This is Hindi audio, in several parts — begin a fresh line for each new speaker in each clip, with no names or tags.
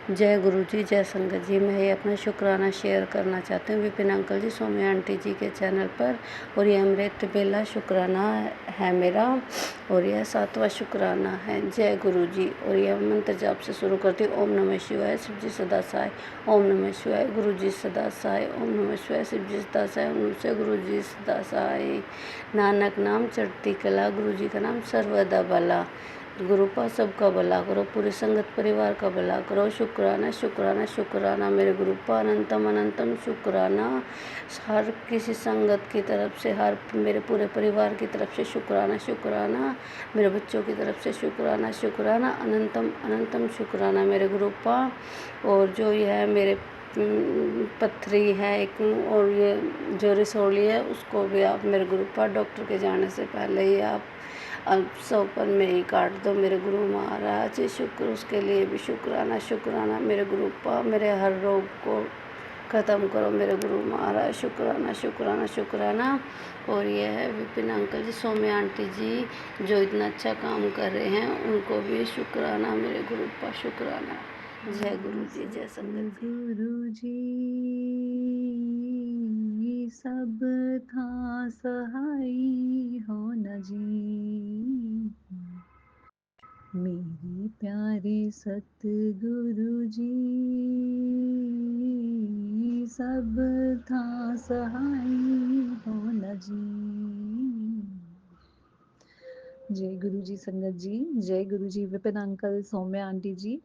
जय गुरु जी, जय संगत जी। मैं ये अपना शुक्राना शेयर करना चाहती हूँ विपिन अंकल जी, सौम्या आंटी जी के चैनल पर। और ये अमृत बेला शुक्राना है मेरा, और यह 7वां शुक्राना है। जय गुरु जी। और यह मंत्र जाप से शुरू करती हूँ। ओम नमः शिवाय, शिव जी सदा सहाय। ओम नमः शिवाय, गुरु जी सदा सहाय। ओम नमः शिवाय, शिव जी सदा सहाय। ओम नमः शिवाय, गुरु जी सदा सहाय। नानक नाम चढ़ती कला, गुरु जी का नाम सर्वदा भला। गुरु पा सबका भला करो, पूरी संगत परिवार का भला करो। शुक्राना शुक्राना शुक्राना मेरे गुरु पा अनंतम अनंतम शुक्राना। हर किसी संगत की तरफ से, हर मेरे पूरे परिवार की तरफ से शुक्राना शुक्राना। मेरे बच्चों की तरफ से शुक्राना शुक्राना, अनंतम अनंतम शुक्राना मेरे गुरु पा। और जो यह मेरे पथरी है एक, और ये जो रिसोली है, उसको भी आप मेरे गुरु पा डॉक्टर के जाने से पहले ही आप अब 100 में ही काट दो मेरे गुरु महाराज। शुक्र, उसके लिए भी शुक्राना शुक्राना मेरे गुरु पा। मेरे हर रोग को ख़त्म करो मेरे गुरु महाराज। शुक्राना शुक्राना शुक्राना। और यह है विपिन अंकल जी, सौम्या आंटी जी जो इतना अच्छा काम कर रहे हैं, उनको भी शुक्राना मेरे गुरु पा। शुक्राना। जय गुरु जी, जय संगत जी।
गुरु जी सब था सहाई हो न जी, मेरे प्यारे सतगुरु जी सब था सहाई हो न जी। जय गुरु जी संगत जी, जय गुरु जी विपिन अंकल, सौम्या आंटी जी।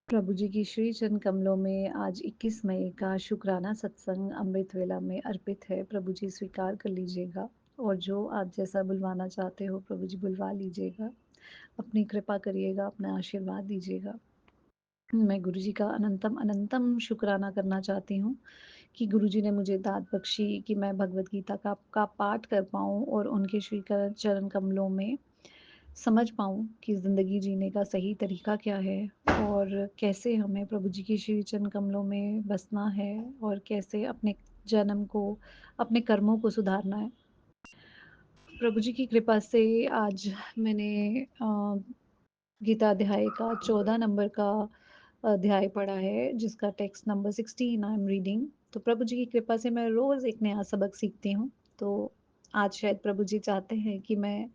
प्रभु जी की श्री चरण कमलों में आज 21 मई का शुक्राना सत्संग अमृत वेला में अर्पित है। प्रभु जी स्वीकार कर लीजिएगा, और जो आप जैसा बुलवाना चाहते हो प्रभु जी बुलवा लीजिएगा। अपनी कृपा करिएगा, अपना आशीर्वाद दीजिएगा। मैं गुरु जी का अनंतम अनंतम शुक्राना करना चाहती हूँ कि गुरु जी ने मुझे दात बख्शी कि मैं भगवत गीता का पाठ कर पाऊँ और उनके श्री चरण कमलों में समझ पाऊँ कि ज़िंदगी जीने का सही तरीका क्या है, और कैसे हमें प्रभु जी की श्री चरण कमलों में बसना है, और कैसे अपने जन्म को, अपने कर्मों को सुधारना है। प्रभु जी की कृपा से आज मैंने गीता अध्याय का 14 नंबर का अध्याय पढ़ा है, जिसका text number 16 I am reading. तो प्रभु जी की कृपा से मैं रोज़ एक नया सबक सीखती हूँ। तो आज शायद प्रभु जी चाहते हैं कि मैं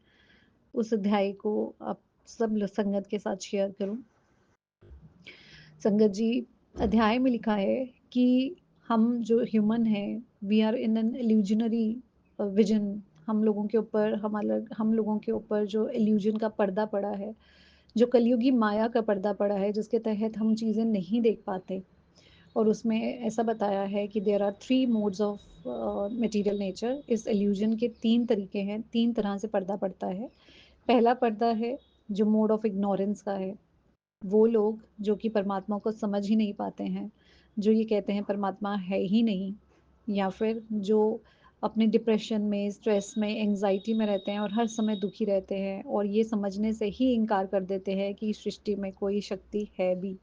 उस अध्याय को आप सब संगत के साथ शेयर करूं। संगत जी, अध्याय में लिखा है कि हम जो ह्यूमन हैं, we are in an illusionary vision. हम लोगों के ऊपर जो इल्यूजन का पर्दा पड़ा है, जो कलयुगी माया का पर्दा पड़ा है, जिसके तहत हम चीज़ें नहीं देख पाते। और उसमें ऐसा बताया है कि there are 3 modes of material nature. इस इल्यूजन के 3 तरीके हैं, 3 तरह से पर्दा पड़ता है। पहला पर्दा है जो मोड ऑफ इग्नोरेंस का है। वो लोग जो कि परमात्मा को समझ ही नहीं पाते हैं, जो ये कहते हैं परमात्मा है ही नहीं, या फिर जो अपने डिप्रेशन में, स्ट्रेस में, एंग्जाइटी में रहते हैं और हर समय दुखी रहते हैं, और ये समझने से ही इनकार कर देते हैं कि सृष्टि में कोई शक्ति है भी।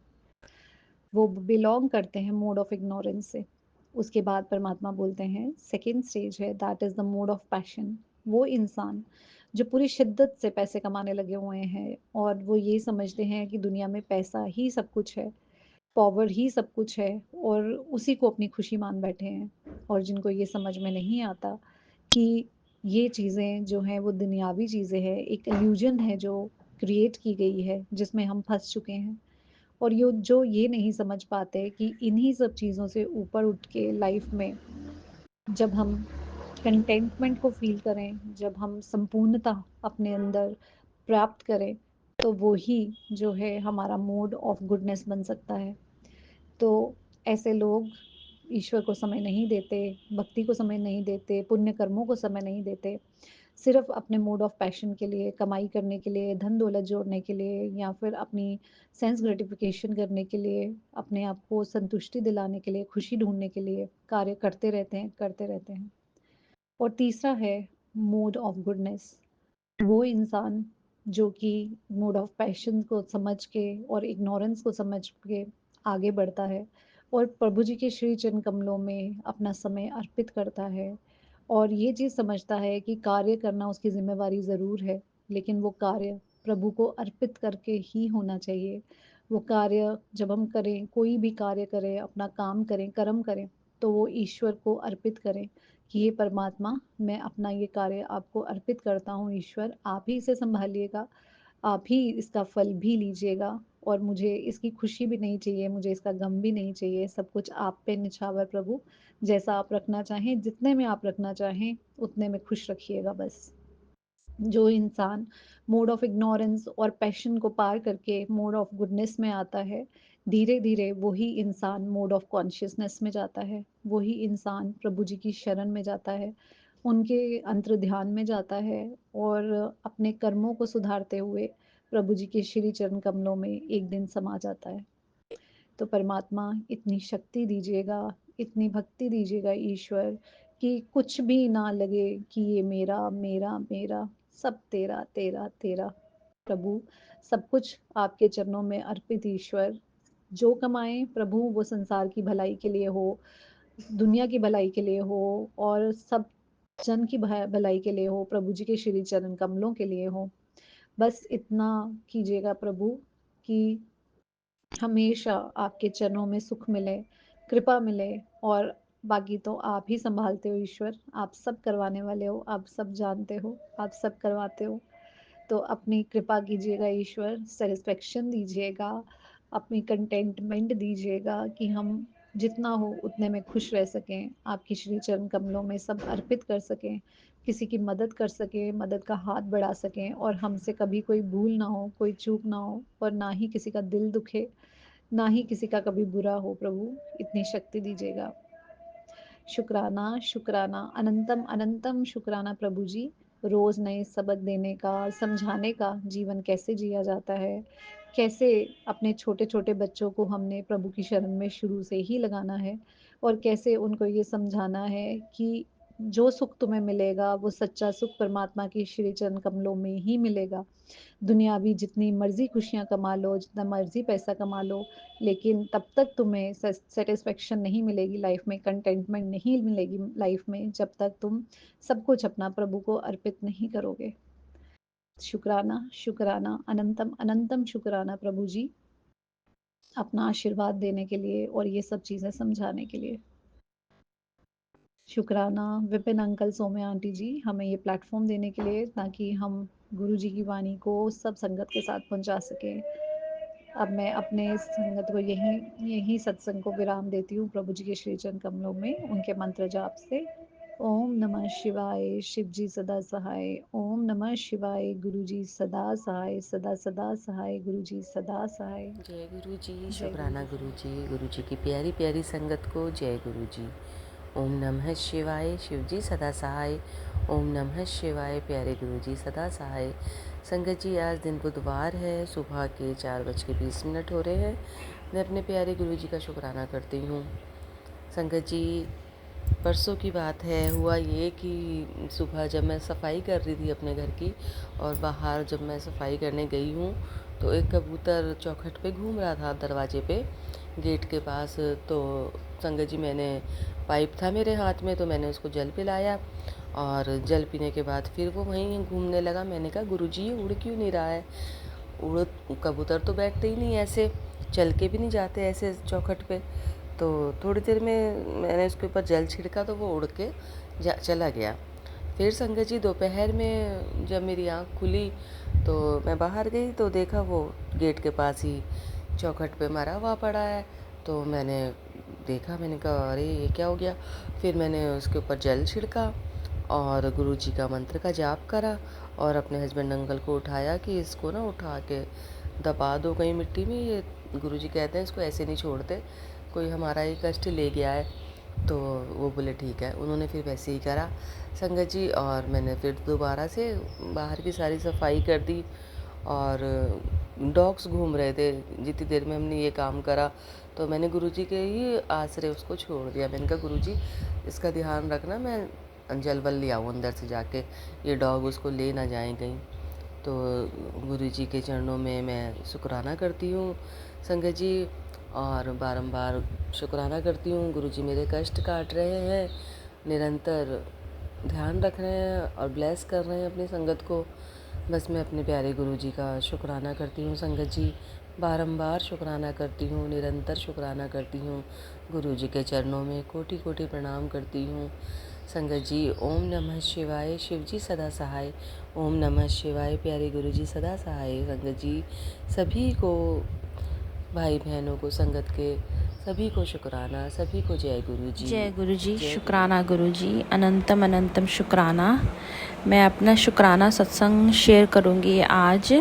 वो बिलोंग करते हैं मोड ऑफ इग्नोरेंस से। उसके बाद परमात्मा बोलते हैं सेकेंड स्टेज है, that is the mode of passion. वो इंसान जो पूरी शिद्दत से पैसे कमाने लगे हुए हैं, और वो ये समझते हैं कि दुनिया में पैसा ही सब कुछ है, पावर ही सब कुछ है, और उसी को अपनी खुशी मान बैठे हैं। और जिनको ये समझ में नहीं आता कि ये चीज़ें जो हैं वो दुनियावी चीज़ें हैं, एक इल्यूजन है जो क्रिएट की गई है, जिसमें हम फंस चुके हैं। और यो जो ये नहीं समझ पाते कि इन्हीं सब चीज़ों से ऊपर उठ के लाइफ में जब हम कंटेंटमेंट को फ़ील करें, जब हम संपूर्णता अपने अंदर प्राप्त करें, तो वो ही जो है हमारा मोड ऑफ गुडनेस बन सकता है। तो ऐसे लोग ईश्वर को समय नहीं देते, भक्ति को समय नहीं देते, पुण्य कर्मों को समय नहीं देते। सिर्फ़ अपने मोड ऑफ पैशन के लिए, कमाई करने के लिए, धन-दौलत जोड़ने के लिए, या फिर अपनी सेंस ग्रेटिफ़िकेशन करने के लिए, अपने आप को संतुष्टि दिलाने के लिए, खुशी ढूँढने के लिए कार्य करते रहते हैं, करते रहते हैं। और तीसरा है मोड ऑफ गुडनेस। वो इंसान जो कि मोड ऑफ पैशन को समझ के और इग्नोरेंस को समझ के आगे बढ़ता है, और प्रभु जी के श्री चरण कमलों में अपना समय अर्पित करता है, और ये चीज़ समझता है कि कार्य करना उसकी ज़िम्मेवारी ज़रूर है, लेकिन वो कार्य प्रभु को अर्पित करके ही होना चाहिए। वो कार्य जब हम करें, कोई भी कार्य करें, अपना काम करें, कर्म करें, तो वो ईश्वर को अर्पित करें कि हे परमात्मा, मैं अपना ये कार्य आपको अर्पित करता हूँ ईश्वर, आप ही इसे सँभालिएगा, आप ही इसका फल भी लीजिएगा और मुझे इसकी खुशी भी नहीं चाहिए, मुझे इसका गम भी नहीं चाहिए, सब कुछ आप पे निछावर प्रभु, जैसा आप रखना चाहें, जितने में आप रखना चाहें, उतने में खुश रखिएगा बस। जो इंसान मोड ऑफ इग्नोरेंस और पैशन को पार करके मोड ऑफ गुडनेस में आता है, धीरे-धीरे वही इंसान मोड ऑफ कॉन्शसनेस में जाता है, वही इंसान प्रभु जी की शरण में जाता है, उनके अंतर्ध्यान में जाता है और अपने कर्मों को सुधारते हुए प्रभु जी के श्री चरण कमलों में एक दिन समा जाता है। तो परमात्मा इतनी शक्ति दीजिएगा, इतनी भक्ति दीजिएगा ईश्वर कि कुछ भी ना लगे कि ये मेरा, मेरा, मेरा, सब तेरा, तेरा, तेरा। प्रभु, सब कुछ आपके चरणों में अर्पित ईश्वर। जो कमाएँ प्रभु वो संसार की भलाई के लिए हो, दुनिया की भलाई के लिए हो और सब जन की भलाई के लिए हो, प्रभु जी के श्री चरण कमलों के लिए हो। बस इतना कीजिएगा प्रभु कि हमेशा आपके चरणों में सुख मिले, कृपा मिले और बाकी तो आप ही सँभालते हो ईश्वर, आप सब करवाने वाले हो, आप सब जानते हो, आप सब करवाते हो। तो अपनी कृपा कीजिएगा ईश्वर, सैटिस्फैक्शन दीजिएगा, अपनी कंटेंटमेंट दीजिएगा कि हम जितना हो उतने में खुश रह सकें, आपकी श्री चरण कमलों में सब अर्पित कर सकें, किसी की मदद कर सकें, मदद का हाथ बढ़ा सकें और हमसे कभी कोई भूल ना हो, कोई चूक ना हो और ना ही किसी का दिल दुखे, ना ही किसी का कभी बुरा हो प्रभु, इतनी शक्ति दीजिएगा। शुक्राना, शुक्राना, अनंतम अनंतम शुक्राना प्रभु जी, रोज़ नए सबक देने का, समझाने का, जीवन कैसे जिया जाता है, कैसे अपने छोटे-छोटे बच्चों को हमने प्रभु की शरण में शुरू से ही लगाना है और कैसे उनको ये समझाना है कि जो सुख तुम्हें मिलेगा, वो सच्चा सुख परमात्मा की श्री चरण कमलों में ही मिलेगा। दुनियावी जितनी मर्ज़ी खुशियाँ कमा लो, जितना मर्ज़ी पैसा कमा लो, लेकिन तब तक तुम्हें सैटिस्फैक्शन नहीं मिलेगी लाइफ़ में, कंटेंटमेंट नहीं मिलेगी लाइफ़ में, जब तक तुम सब कुछ अपना प्रभु को अर्पित नहीं करोगे। शुक्राना, शुक्राना, अनंतम अनंतम शुक्राना प्रभु जी, अपना आशीर्वाद देने के लिए और ये सब चीज़ें समझाने के लिए। शुक्राना विपिन अंकल, सौम्या आंटी जी, हमें ये प्लेटफ़ॉर्म देने के लिए ताकि हम गुरु जी की वाणी को सब संगत के साथ पहुँचा सकें। अब मैं अपने संगत को यहीं यहीं सत्संग को विराम देती हूँ प्रभु जी के श्री चरण कमलों में उनके मंत्र जाप से। ओम नमः शिवाय, शिव जी सदा सहाय। ओम नमः शिवाय, गुरु जी सदा सहाय, सदा सदा सहाय, गुरु जी सदा सहाय।
जय गुरु जी,
जय
शुक्राना गुरु जी की प्यारी प्यारी संगत को जय गुरु जी। ओम नमः शिवाय, शिव जी सदा सहाय। ओम नमः शिवाय, प्यारे गुरु जी सदा सहाय। संगत जी, आज दिन बुधवार है, सुबह के 4:20 हो रहे हैं। मैं अपने प्यारे गुरु जी का शुक्राना करती हूँ। संगत जी, परसों की बात है, हुआ ये कि सुबह जब मैं सफाई कर रही थी अपने घर की और बाहर जब मैं सफाई करने गई हूँ तो एक कबूतर चौखट पे घूम रहा था दरवाजे पे, गेट के पास। तो संगत जी, मैंने पाइप था मेरे हाथ में तो मैंने उसको जल पिलाया और जल पीने के बाद फिर वो वहीं घूमने लगा। मैंने कहा, गुरुजी ये उड़ क्यों नहीं रहा है? उड़ कबूतर तो बैठते ही नहीं ऐसे, चल के भी नहीं जाते ऐसे चौखट पे। तो थोड़ी देर में मैंने उसके ऊपर जल छिड़का तो वो उड़ के चला गया। फिर संगत जी, दोपहर में जब मेरी आँख खुली तो मैं बाहर गई तो देखा वो गेट के पास ही चौखट पे मरा हुआ पड़ा है। तो मैंने देखा, मैंने कहा अरे ये क्या हो गया? फिर मैंने उसके ऊपर जल छिड़का और गुरु जी का मंत्र का जाप करा और अपने हस्बैंड अंकल को उठाया कि इसको ना उठा के दबा दो कहीं मिट्टी में। ये गुरु जी कहते हैं इसको ऐसे नहीं छोड़ते, कोई हमारा ही कष्ट ले गया है। तो वो बोले ठीक है, उन्होंने फिर वैसे ही करा संगत जी। और मैंने फिर दोबारा से बाहर की सारी सफाई कर दी और डॉग्स घूम रहे थे जितनी देर में हमने ये काम करा। तो मैंने गुरुजी के ही आसरे उसको छोड़ दिया। मैंने कहा, गुरुजी इसका ध्यान रखना, मैं जल वल ले आऊँ अंदर से जाके, ये डॉग उसको ले ना जाए कहीं। तो गुरुजी के चरणों में मैं शुक्राना करती हूँ संगत जी, और बारंबार शुक्राना करती हूँ। गुरुजी मेरे कष्ट काट रहे हैं, निरंतर ध्यान रख रहे हैं और ब्लेस कर रहे हैं अपनी संगत को। बस मैं अपने प्यारे गुरुजी का शुक्राना करती हूँ संगत जी। बारंबार शुक्राना करती हूँ, निरंतर शुक्राना करती हूँ। गुरु जी के चरणों में कोटि कोटि प्रणाम करती हूँ। संगत जी, ओम नमः शिवाय, शिव जी सदा सहाय। ओम नमः शिवाय, प्यारे गुरु जी सदा सहाय। संगत जी, सभी को, भाई बहनों को, संगत के सभी को शुक्राना, सभी को जय गुरु जी।
जय गुरु जी, शुक्राना गुरु जी, अनंतम अनंतम शुक्राना। मैं अपना शुक्राना सत्संग शेयर करूँगी आज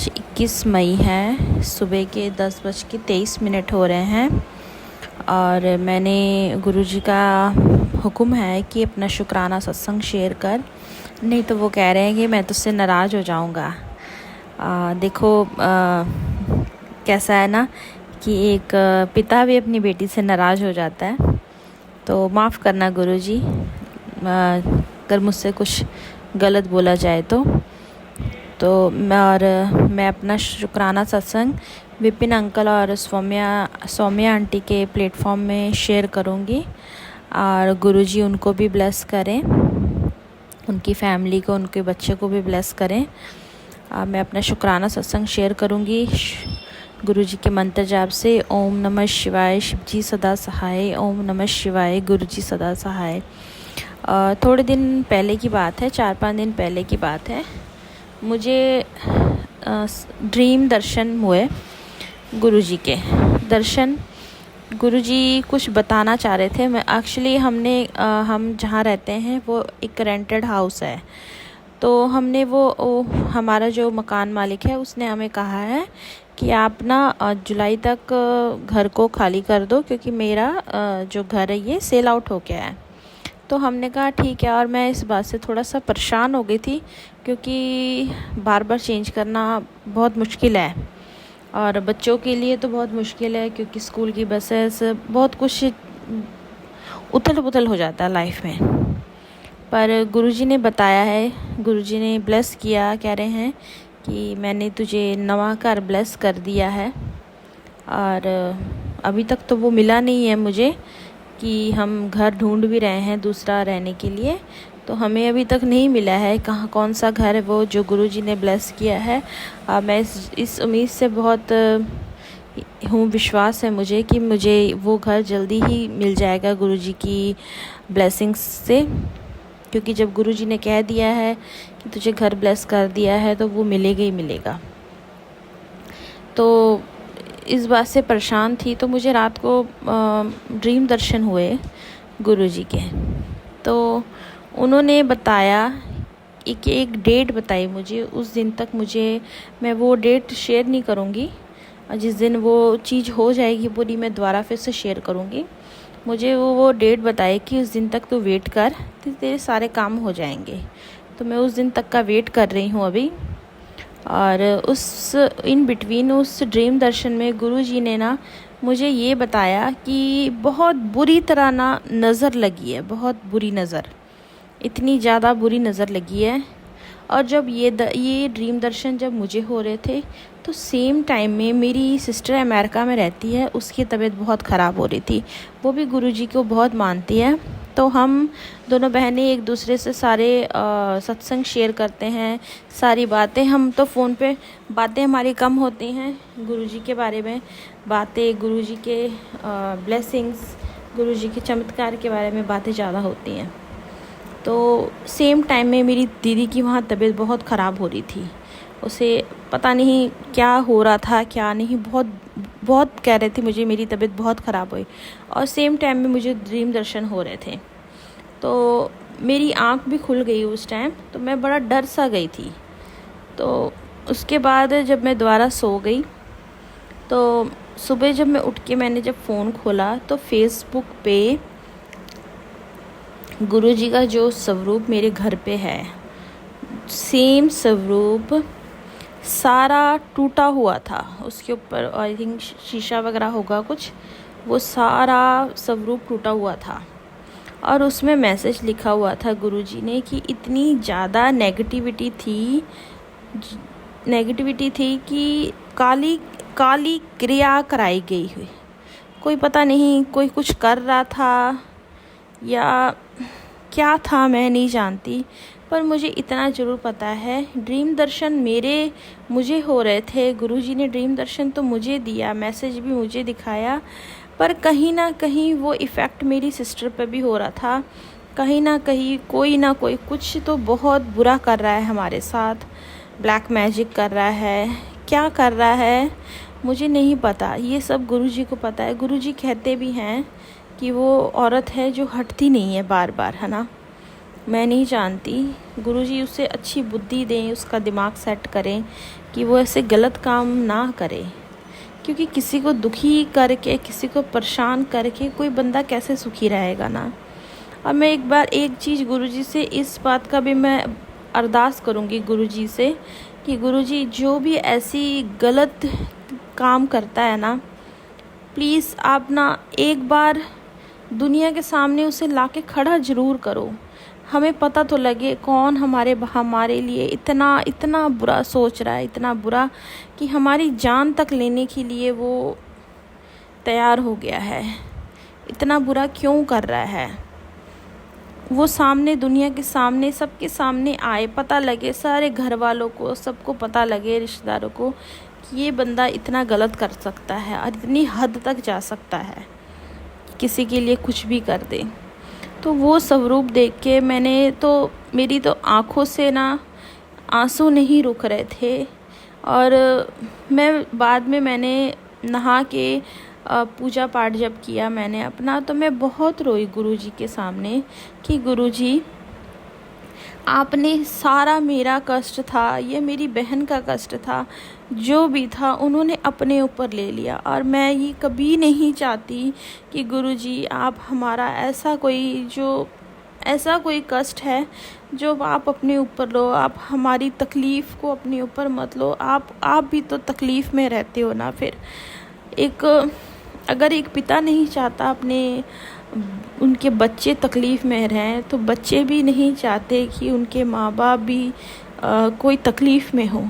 21 मई है, सुबह के 10:23 हो रहे हैं और मैंने गुरु जी का हुक्म है कि अपना शुक्राना सत्संग शेयर कर, नहीं तो वो कह रहे हैं कि मैं तुझसे नाराज़ हो जाऊँगा। देखो कैसा है ना कि एक पिता भी अपनी बेटी से नाराज़ हो जाता है। तो माफ़ करना गुरु जी अगर मुझसे कुछ गलत बोला जाए तो मैं अपना शुक्राना सत्संग विपिन अंकल और सौम्या आंटी के प्लेटफॉर्म में शेयर करूँगी और गुरुजी उनको भी ब्लेस करें, उनकी फैमिली को, उनके बच्चे को भी ब्लेस करें। मैं अपना शुक्राना सत्संग शेयर करूँगी गुरुजी के मंत्र जाप से। ओम नमः शिवाय, शिव जी सदा सहाय। ओम नमः शिवाय, गुरु जी सदा सहाय। थोड़े दिन पहले की बात है, 4-5 दिन पहले की बात है, मुझे ड्रीम दर्शन हुए गुरुजी के दर्शन। गुरुजी कुछ बताना चाह रहे थे। हम जहाँ रहते हैं वो एक रेंटेड हाउस है, तो हमने वो हमारा जो मकान मालिक है उसने हमें कहा है कि आप ना जुलाई तक घर को खाली कर दो, क्योंकि मेरा जो घर है ये सेल आउट हो गया है। तो हमने कहा ठीक है, और मैं इस बात से थोड़ा सा परेशान हो गई थी क्योंकि बार बार चेंज करना बहुत मुश्किल है और बच्चों के लिए तो बहुत मुश्किल है, क्योंकि स्कूल की बसेस, बहुत कुछ उथल पुथल हो जाता है लाइफ में। पर गुरुजी ने बताया है, गुरुजी ने ब्लेस किया, कह रहे हैं कि मैंने तुझे नवा घर ब्लेस कर दिया है। और अभी तक तो वो मिला नहीं है मुझे, कि हम घर ढूंढ भी रहे हैं दूसरा रहने के लिए, तो हमें अभी तक नहीं मिला है कौन सा घर है वो जो गुरुजी ने ब्लेस किया है। मैं इस उम्मीद से बहुत विश्वास है मुझे कि मुझे वो घर जल्दी ही मिल जाएगा गुरुजी की ब्लेसिंग्स से, क्योंकि जब गुरुजी ने कह दिया है कि तुझे घर ब्लेस कर दिया है तो वो मिलेगा ही मिलेगा। तो इस बात से परेशान थी, तो मुझे रात को ड्रीम दर्शन हुए गुरुजी के। तो उन्होंने बताया एक डेट बताई मुझे, उस दिन तक मैं वो डेट शेयर नहीं करूँगी, जिस दिन वो चीज़ हो जाएगी पूरी मैं दोबारा फिर से शेयर करूँगी। मुझे वो डेट बताई कि उस दिन तक तू वेट कर, तो तेरे सारे काम हो जाएंगे। तो मैं उस दिन तक का वेट कर रही हूँ अभी। और इन बिटवीन उस ड्रीम दर्शन में गुरुजी ने ना मुझे ये बताया कि बहुत बुरी तरह ना नज़र लगी है, बहुत बुरी नज़र, इतनी ज़्यादा बुरी नज़र लगी है। और जब ये ड्रीम दर्शन जब मुझे हो रहे थे तो सेम टाइम में मेरी सिस्टर अमेरिका में रहती है, उसकी तबीयत बहुत ख़राब हो रही थी। वो भी गुरुजी को बहुत मानती है। तो हम दोनों बहनें एक दूसरे से सारे सत्संग शेयर करते हैं, सारी बातें। हम तो फ़ोन पे बातें हमारी कम होती हैं, गुरुजी के बारे में बातें, गुरुजी के ब्लेसिंग्स, गुरुजी के चमत्कार के बारे में बातें ज़्यादा होती हैं। तो सेम टाइम में मेरी दीदी की वहाँ तबीयत बहुत ख़राब हो रही थी, उसे पता नहीं क्या हो रहा था क्या नहीं, बहुत कह रहे थे मुझे मेरी तबीयत बहुत ख़राब हुई। और सेम टाइम में मुझे ड्रीम दर्शन हो रहे थे, तो मेरी आँख भी खुल गई उस टाइम, तो मैं बड़ा डर सा गई थी। तो उसके बाद जब मैं दोबारा सो गई तो सुबह जब मैं उठ के मैंने जब फ़ोन खोला तो फेसबुक पे गुरुजी का जो स्वरूप मेरे घर पे है, सेम स्वरूप सारा टूटा हुआ था, उसके ऊपर आई थिंक शीशा वगैरह होगा कुछ, वो सारा स्वरूप टूटा हुआ था। और उसमें मैसेज लिखा हुआ था गुरुजी ने कि इतनी ज़्यादा नेगेटिविटी थी कि काली क्रिया कराई गई हुई। कोई पता नहीं कोई कुछ कर रहा था या क्या था मैं नहीं जानती, पर मुझे इतना ज़रूर पता है ड्रीम दर्शन मुझे हो रहे थे। गुरुजी ने ड्रीम दर्शन तो मुझे दिया, मैसेज भी मुझे दिखाया, पर कहीं ना कहीं वो इफ़ेक्ट मेरी सिस्टर पे भी हो रहा था। कहीं ना कहीं कोई ना कोई कुछ तो बहुत बुरा कर रहा है हमारे साथ, ब्लैक मैजिक कर रहा है, क्या कर रहा है मुझे नहीं पता, ये सब गुरुजी को पता है। गुरुजी कहते भी हैं कि वो औरत है जो हटती नहीं है बार बार, है ना। मैं नहीं जानती, गुरुजी उसे अच्छी बुद्धि दें, उसका दिमाग सेट करें कि वो ऐसे गलत काम ना करे, क्योंकि किसी को दुखी करके, किसी को परेशान करके कोई बंदा कैसे सुखी रहेगा ना। और मैं एक चीज़ गुरुजी से इस बात का भी मैं अरदास करूँगी गुरुजी से कि गुरुजी जो भी ऐसी गलत काम करता है ना, प्लीज़ आप ना एक बार दुनिया के सामने उसे लाके खड़ा ज़रूर करो। हमें पता तो लगे कौन हमारे लिए इतना बुरा सोच रहा है, इतना बुरा कि हमारी जान तक लेने के लिए वो तैयार हो गया है। इतना बुरा क्यों कर रहा है? वो सामने, दुनिया के सामने, सबके सामने आए, पता लगे सारे घर वालों को, सबको पता लगे, रिश्तेदारों को, कि ये बंदा इतना गलत कर सकता है और इतनी हद तक जा सकता है, किसी के लिए कुछ भी कर दे। तो वो स्वरूप देख के मेरी तो आँखों से ना आंसू नहीं रुक रहे थे। और बाद में मैंने नहा के पूजा पाठ जब किया मैंने अपना, तो मैं बहुत रोई गुरुजी के सामने कि गुरुजी आपने सारा मेरा कष्ट था, ये मेरी बहन का कष्ट था, जो भी था उन्होंने अपने ऊपर ले लिया। और मैं ये कभी नहीं चाहती कि गुरुजी आप हमारा ऐसा कोई कष्ट है जो आप अपने ऊपर लो। आप हमारी तकलीफ़ को अपने ऊपर मत लो। आप भी तो तकलीफ़ में रहते हो ना। फिर अगर एक पिता नहीं चाहता उनके बच्चे तकलीफ़ में रहें, तो बच्चे भी नहीं चाहते कि उनके माँ बाप भी कोई तकलीफ़ में हो।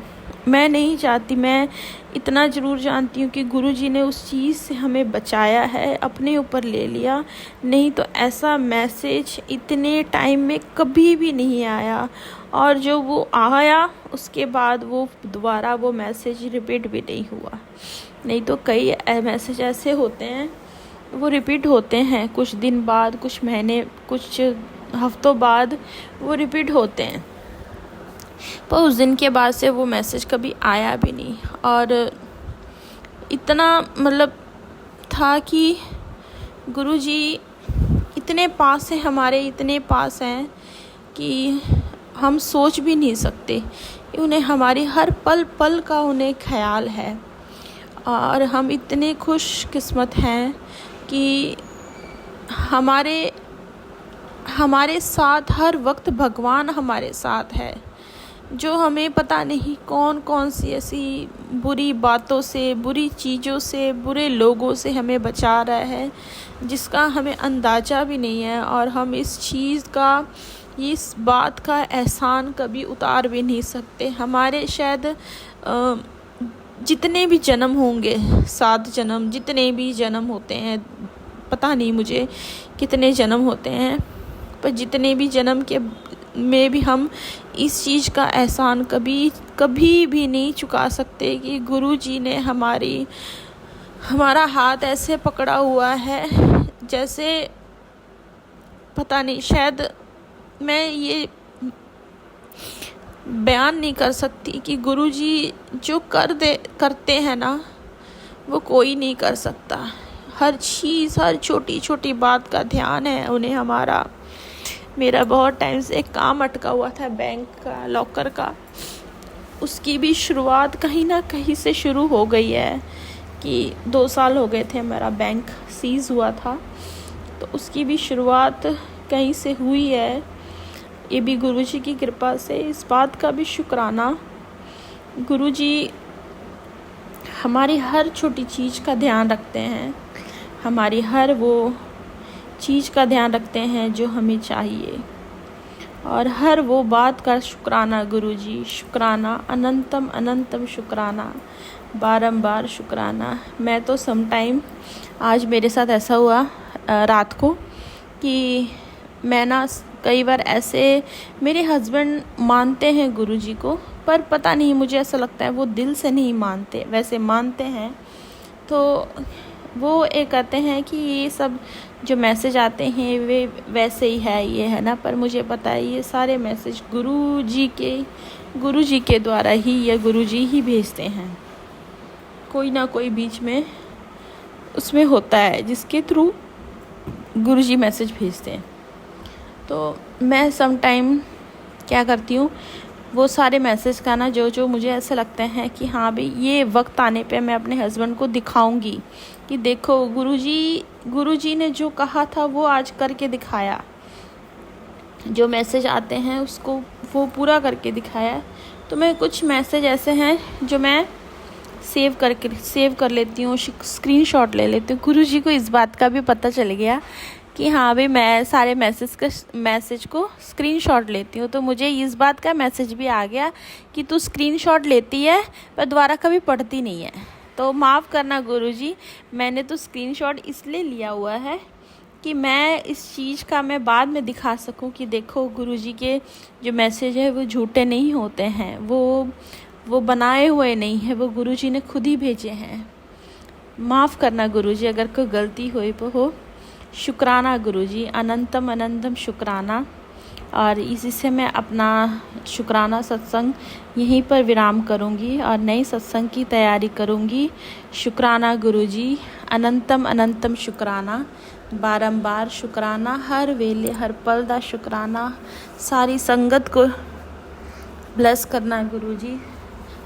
मैं नहीं चाहती। मैं इतना ज़रूर जानती हूँ कि गुरुजी ने उस चीज़ से हमें बचाया है, अपने ऊपर ले लिया, नहीं तो ऐसा मैसेज इतने टाइम में कभी भी नहीं आया। और जो वो आया उसके बाद वो दोबारा वो मैसेज रिपीट भी नहीं हुआ। नहीं तो कई मैसेज ऐसे होते हैं वो रिपीट होते हैं, कुछ दिन बाद, कुछ महीने, कुछ हफ्तों बाद वो रिपीट होते हैं, पर उस दिन के बाद से वो मैसेज कभी आया भी नहीं। और इतना था कि गुरुजी इतने पास हैं, हमारे इतने पास हैं कि हम सोच भी नहीं सकते। उन्हें हमारी हर पल का उन्हें ख्याल है। और हम इतने खुशकिस्मत हैं कि हमारे साथ हर वक्त भगवान हमारे साथ है, जो हमें पता नहीं कौन सी ऐसी बुरी बातों से, बुरी चीज़ों से, बुरे लोगों से हमें बचा रहा है, जिसका हमें अंदाज़ा भी नहीं है। और हम इस बात का एहसान कभी उतार भी नहीं सकते। हमारे शायद जितने भी जन्म होंगे, 7 जन्म, जितने भी जन्म होते हैं, पता नहीं मुझे कितने जन्म होते हैं, पर जितने भी जन्म के में भी हम इस चीज़ का एहसान कभी भी नहीं चुका सकते कि गुरुजी ने हमारा हाथ ऐसे पकड़ा हुआ है, जैसे पता नहीं, शायद मैं ये बयान नहीं कर सकती कि गुरुजी जो करते हैं ना, वो कोई नहीं कर सकता। हर चीज़, हर छोटी छोटी बात का ध्यान है उन्हें हमारा। मेरा बहुत टाइम से एक काम अटका हुआ था बैंक का, लॉकर का, उसकी भी शुरुआत कहीं ना कहीं से शुरू हो गई है कि 2 साल हो गए थे मेरा बैंक सीज़ हुआ था, तो उसकी भी शुरुआत कहीं से हुई है। ये भी गुरुजी की कृपा से। इस बात का भी शुक्राना, गुरुजी हमारी हर छोटी चीज़ का ध्यान रखते हैं, हमारी हर वो चीज़ का ध्यान रखते हैं जो हमें चाहिए। और हर वो बात का शुक्राना गुरुजी, शुक्राना, अनंतम शुक्राना, बारंबार शुक्राना। मैं तो समटाइम, आज मेरे साथ ऐसा हुआ रात को कि मैं ना कई बार ऐसे मेरे हस्बैंड मानते हैं गुरुजी को, पर पता नहीं, मुझे ऐसा लगता है वो दिल से नहीं मानते, वैसे मानते हैं। तो वो ये कहते हैं कि ये सब जो मैसेज आते हैं वे वैसे ही है, ये है ना, पर मुझे पता है ये सारे मैसेज गुरुजी के द्वारा ही या गुरुजी ही भेजते हैं। कोई ना कोई बीच में उसमें होता है जिसके थ्रू गुरुजी मैसेज भेजते हैं। तो मैं सम टाइम क्या करती हूँ, वो सारे मैसेज का ना जो मुझे ऐसा लगता है कि हाँ भाई ये वक्त आने पे मैं अपने हस्बैंड को दिखाऊंगी कि देखो गुरुजी ने जो कहा था वो आज करके दिखाया, जो मैसेज आते हैं उसको वो पूरा करके दिखाया। तो मैं कुछ मैसेज ऐसे हैं जो मैं सेव कर लेती हूँ, स्क्रीनशॉट ले लेती हूँ। गुरुजी को इस बात का भी पता चल गया कि हाँ भाई मैं सारे मैसेज को स्क्रीनशॉट लेती हूँ। तो मुझे इस बात का मैसेज भी आ गया कि तू स्क्रीनशॉट लेती है पर दोबारा कभी पढ़ती नहीं है, तो माफ़ करना गुरुजी, मैंने तो स्क्रीनशॉट इसलिए लिया हुआ है कि मैं इस चीज़ का मैं बाद में दिखा सकूं कि देखो गुरुजी के जो मैसेज है वो झूठे नहीं होते हैं, वो बनाए हुए नहीं है, वो गुरुजी ने खुद ही भेजे हैं। माफ़ करना गुरुजी अगर कोई गलती हुई हो। शुक्राना गुरुजी, अनंतम अनंतम शुक्राना। और इसी से मैं अपना शुक्राना सत्संग यहीं पर विराम करूंगी और नई सत्संग की तैयारी करूंगी। शुक्राना गुरुजी, अनंतम अनंतम शुक्राना, बारंबार शुक्राना, हर वेले हर पल दा शुक्राना। सारी संगत को ब्लेस करना गुरुजी,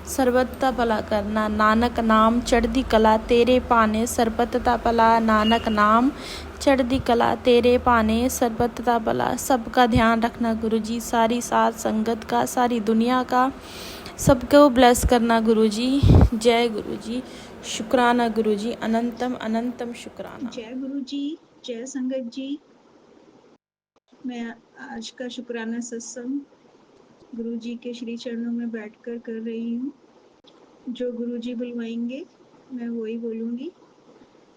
ਸਰਬੱਤਾ ਭਲਾ करना। नानक नाम चढ़दी कला तेरे पाने, ਸਰਬੱਤਾ भला। नानक नाम चढ़दी कला तेरे पाने, सर्वत्र भला। सबका ध्यान रखना गुरुजी, सारी साथ संगत का, सारी दुनिया का, सबको ब्लेस करना गुरुजी। जय गुरुजी, शुक्राना गुरुजी, अनंतम अनंतम शुक्राना।
जय गुरु जी, जय संगत जी। मैं आज का शुक्राना सत्संग गुरु जी के श्री चरणों में बैठकर कर रही हूँ। जो गुरु जी बुलवाएंगे मैं वही बोलूँगी।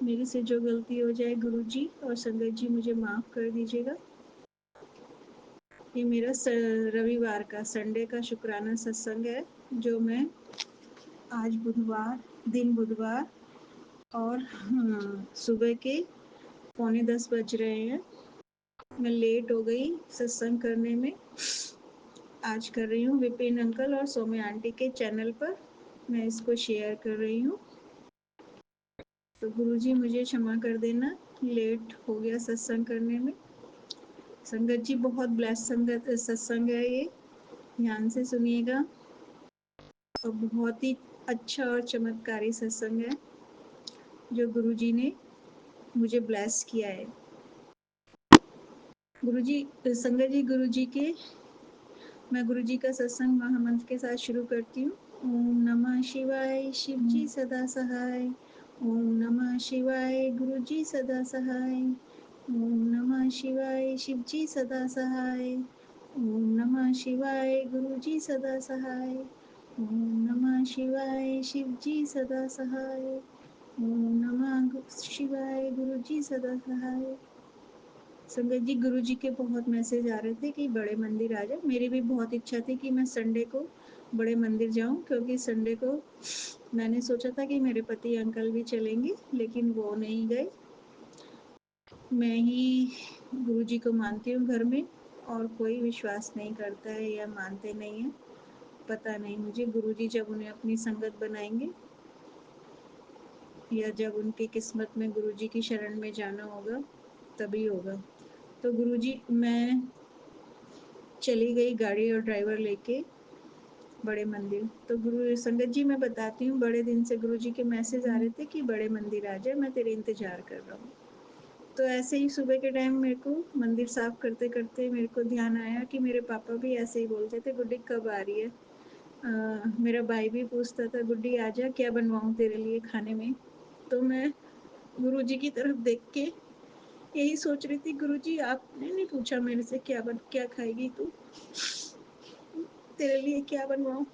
मेरे से जो गलती हो जाए गुरु जी और संगत जी मुझे माफ़ कर दीजिएगा। ये मेरा रविवार का, संडे का शुक्राना सत्संग है, जो मैं आज बुधवार और सुबह के 9:45 बज रहे हैं। मैं लेट हो गई सत्संग करने में। आज कर रही हूँ विपिन अंकल और सौम्या आंटी के चैनल पर, मैं इसको शेयर कर रही हूँ। तो गुरुजी मुझे क्षमा कर देना, लेट हो गया सत्संग करने में। संगत जी बहुत ब्लेस सत्संग है ये, ध्यान से सुनिएगा। और बहुत ही अच्छा और चमत्कारी सत्संग है जो गुरुजी ने मुझे ब्लेस किया है। गुरुजी, संगत जी मैं गुरुजी का सत्संग महामंत्र के साथ शुरू करती हूँ। ओम नमः शिवाय, शिव जी सदा सहाय। ओम नमः शिवाय, गुरुजी सदा सहाय। ओम नमः शिवाय, शिव जी सदा सहाय। ओम नमः शिवाय, गुरुजी सदा सहाय। ओम नमः शिवाय, शिव जी सदा सहाय। ओम नमः शिवाय, गुरुजी सदा सहाय। संगत जी, गुरु जी के बहुत मैसेज आ रहे थे कि बड़े मंदिर आ जाए। मेरी भी बहुत इच्छा थी कि मैं संडे को बड़े मंदिर जाऊं, क्योंकि संडे को मैंने सोचा था कि मेरे पति अंकल भी चलेंगे, लेकिन वो नहीं गए। मैं ही गुरु जी को मानती हूँ घर में, और कोई विश्वास नहीं करता है या मानते नहीं है। पता नहीं मुझे, गुरु जी जब उन्हें अपनी संगत बनाएंगे या जब उनकी किस्मत में गुरु जी की शरण में जाना होगा तभी होगा। तो गुरुजी, मैं चली गई गाड़ी और ड्राइवर लेके बड़े मंदिर। तो गुरु संगत जी मैं बताती हूँ, बड़े दिन से गुरुजी के मैसेज आ रहे थे कि बड़े मंदिर आ जाए, मैं तेरे इंतजार कर रहा हूँ। तो ऐसे ही सुबह के टाइम मेरे को मंदिर साफ करते करते मेरे को ध्यान आया कि मेरे पापा भी ऐसे ही बोलते थे, गुड्डी कब आ रही है। मेरा भाई भी पूछता था, गुड्डी आ जा, क्या बनवाऊँ तेरे लिए खाने में। तो मैं गुरुजी की तरफ देख के यही सोच रही थी, गुरुजी आपने नहीं पूछा मेरे से क्या खाएगी तू, तेरे लिए क्या बनवाऊं।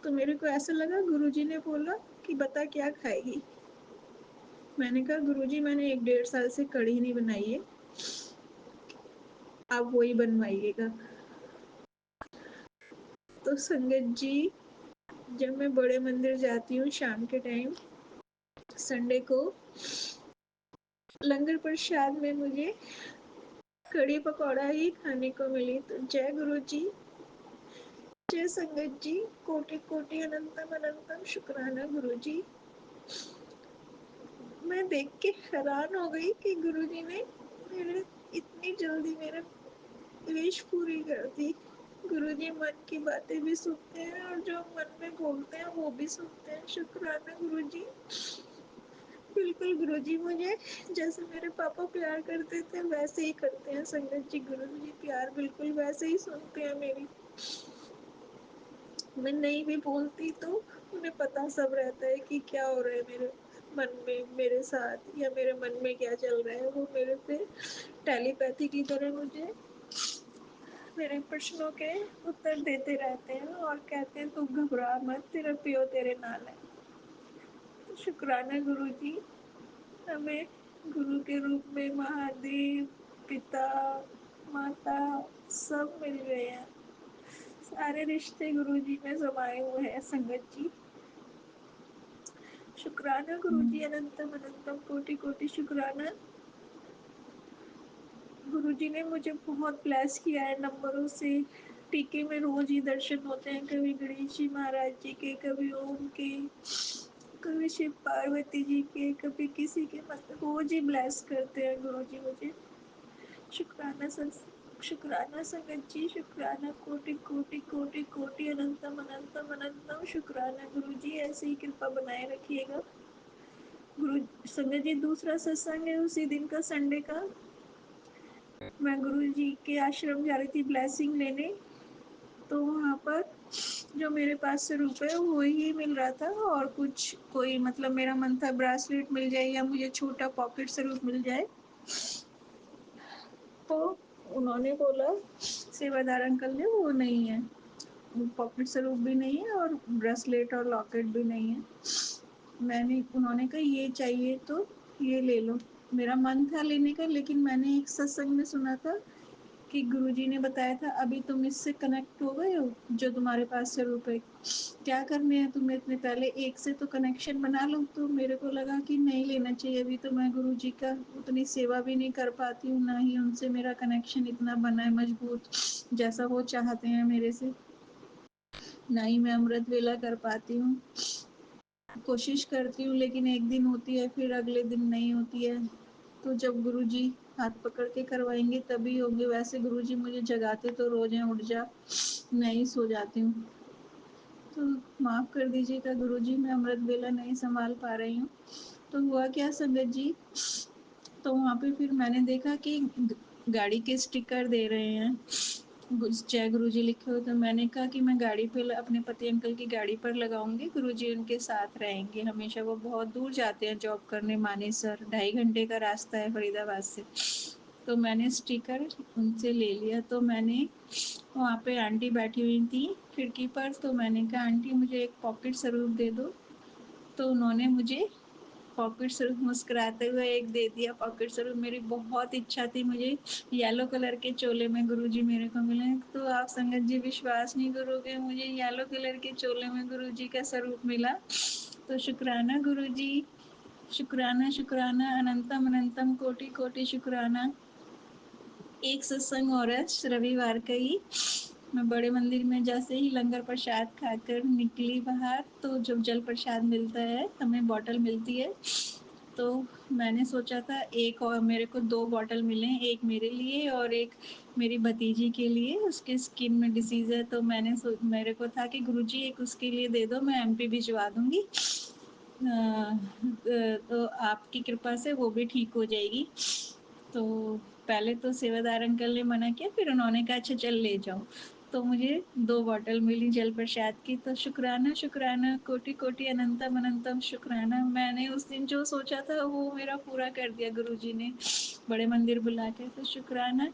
तो मेरे को ऐसा लगा गुरुजी ने बोला कि बता क्या खाएगी। मैंने कहा गुरुजी मैंने 1-1.5 साल से कढ़ी नहीं बनाई है,
आप वही बनवाइएगा। तो संगत जी, जब मैं बड़े मंदिर जाती हूँ शाम के टाइम संडे को, लंगर प्रसाद में मुझे कड़ी पकौड़ा ही खाने को मिली। तो जय गुरु जी, जय संगत जी, कोटि कोटि अनंतम अनंतम शुक्राना गुरु जी। मैं देख के हैरान हो गई कि गुरु जी ने मेरे इतनी जल्दी मेरा विश पूरी कर दी। गुरु जी मन की बातें भी सुनते हैं और जो मन में बोलते हैं वो भी सुनते हैं। शुक्राना गुरु जी। बिल्कुल गुरु जी, मुझे जैसे मेरे पापा प्यार करते थे वैसे ही करते हैं संगत जी। गुरु जी प्यार बिल्कुल वैसे ही सुनते हैं मेरी। मैं नहीं भी बोलती तो उन्हें पता सब रहता है कि क्या हो रहा है मेरे मन में, मेरे साथ, या मेरे मन में क्या चल रहा है। वो मेरे से टेलीपैथी की तरह मुझे मेरे प्रश्नों के उत्तर देते रहते हैं और कहते हैं तू घबरा मत, तेरा पियो तेरे नाल है। तो शुक्राना गुरु जी, हमें गुरु के रूप में महादेव, पिता, माता सब मिल रहे हैं। सारे रिश्ते गुरु जी में समाये हुए हैं संगत जी। शुक्राना गुरु जी, अनंतम अनंतम कोटि कोटि शुक्राना। गुरु जी ने मुझे बहुत ब्लेस किया है नंबरों से। टीके में रोज ही दर्शन होते हैं, कभी गणेश जी महाराज जी के, कभी ओम के, कभी शिव पार्वती जी के, कभी किसी के, मतलब रोज ही ब्लेस करते हैं गुरु जी मुझे। शुक्राना शुक्राना संगत जी, शुक्राना कोटि कोटि कोटि कोटि अनंतम अनंतम अनंतम शुक्राना गुरु जी। ऐसे ही कृपा बनाए रखिएगा गुरु। संगत जी, दूसरा सत्संग है उसी दिन का, संडे का। मैं गुरु जी के आश्रम जा रही थी ब्लेसिंग लेने, तो वहाँ पर जो मेरे पास से रुपए वो ही मिल रहा था, और कुछ कोई मतलब मेरा मन था ब्रासलेट मिल जाए या मुझे छोटा पॉकेट स्वरूप मिल जाए। तो उन्होंने बोला, सेवादार अंकल ने, वो नहीं है, पॉकेट स्वरूप भी नहीं है और ब्रेसलेट और लॉकेट भी नहीं है। उन्होंने कहा ये चाहिए तो ये ले लो। मेरा मन था लेने का, लेकिन मैंने एक सत्संग में सुना था कि गुरुजी ने बताया था अभी तुम इससे कनेक्ट हो गए हो, जो तुम्हारे पास से रुपए क्या करने हैं तुम्हें इतने, पहले एक से तो कनेक्शन बना लो। तो मेरे को लगा कि नहीं लेना चाहिए, अभी तो मैं गुरुजी का उतनी सेवा भी नहीं कर पाती हूँ, ना ही उनसे मेरा कनेक्शन इतना बना है मजबूत जैसा वो चाहते हैं मेरे से, ना ही मैं अमृत वेला कर पाती हूँ। कोशिश करती हूँ लेकिन एक दिन होती है फिर अगले दिन नहीं होती है। तो जब गुरुजी हाथ पकड़ के करवाएंगे तभी होंगे। वैसे गुरुजी मुझे जगाते तो रोज हैं, उठ जा, नहीं सो जाती हूँ। तो माफ कर दीजिएगा गुरुजी, मैं अमृत वेला नहीं संभाल पा रही हूँ। तो हुआ क्या संगत जी, तो वहाँ पे फिर मैंने देखा कि गाड़ी के स्टिकर दे रहे हैं, जय गुरुजी लिखे हुए। तो मैंने कहा कि मैं गाड़ी पे अपने पति अंकल की गाड़ी पर लगाऊंगी, गुरुजी उनके साथ रहेंगे हमेशा। वो बहुत दूर जाते हैं जॉब करने, मानेसर, 2.5 घंटे का रास्ता है फरीदाबाद से। तो मैंने स्टिकर उनसे ले लिया। तो मैंने वहाँ पे आंटी बैठी हुई थी खिड़की पर, तो मैंने कहा आंटी मुझे एक पॉकेट स्वरूप दे दो। तो उन्होंने मुझे पॉकेट स्वरूप मुस्कुराते हुए एक दे दिया पॉकेट स्वरूप। मेरी बहुत इच्छा थी, मुझे येलो कलर के चोले में गुरुजी मेरे को मिले। तो आप संगत जी विश्वास नहीं करोगे, मुझे येलो कलर के चोले में गुरुजी का स्वरूप मिला। तो शुक्राना गुरुजी, शुक्राना शुक्राना, अनंतम अनंतम कोटि कोटि शुक्राना। एक सत्संग और है रविवार का ही, मैं बड़े मंदिर में जैसे ही लंगर प्रसाद खाकर निकली बाहर, तो जब जल प्रसाद मिलता है हमें बॉटल मिलती है, तो मैंने सोचा था एक और मेरे को 2 बॉटल मिले, एक मेरे लिए और एक मेरी भतीजी के लिए, उसके स्किन में डिसीज है। तो मेरे को था कि गुरुजी एक उसके लिए दे दो, मैं एमपी भिजवा दूंगी, तो आपकी कृपा से वो भी ठीक हो जाएगी। तो पहले तो सेवादार अंकल ने मना किया, फिर उन्होंने कहा अच्छा चल ले जाओ। तो मुझे 2 बॉटल मिली जल प्रसाद की। तो शुक्राना शुक्राना, कोटि कोटि अनंतम अनंतम शुक्राना। मैंने उस दिन जो सोचा था वो मेरा पूरा कर दिया गुरुजी ने बड़े मंदिर बुला के। तो शुक्राना,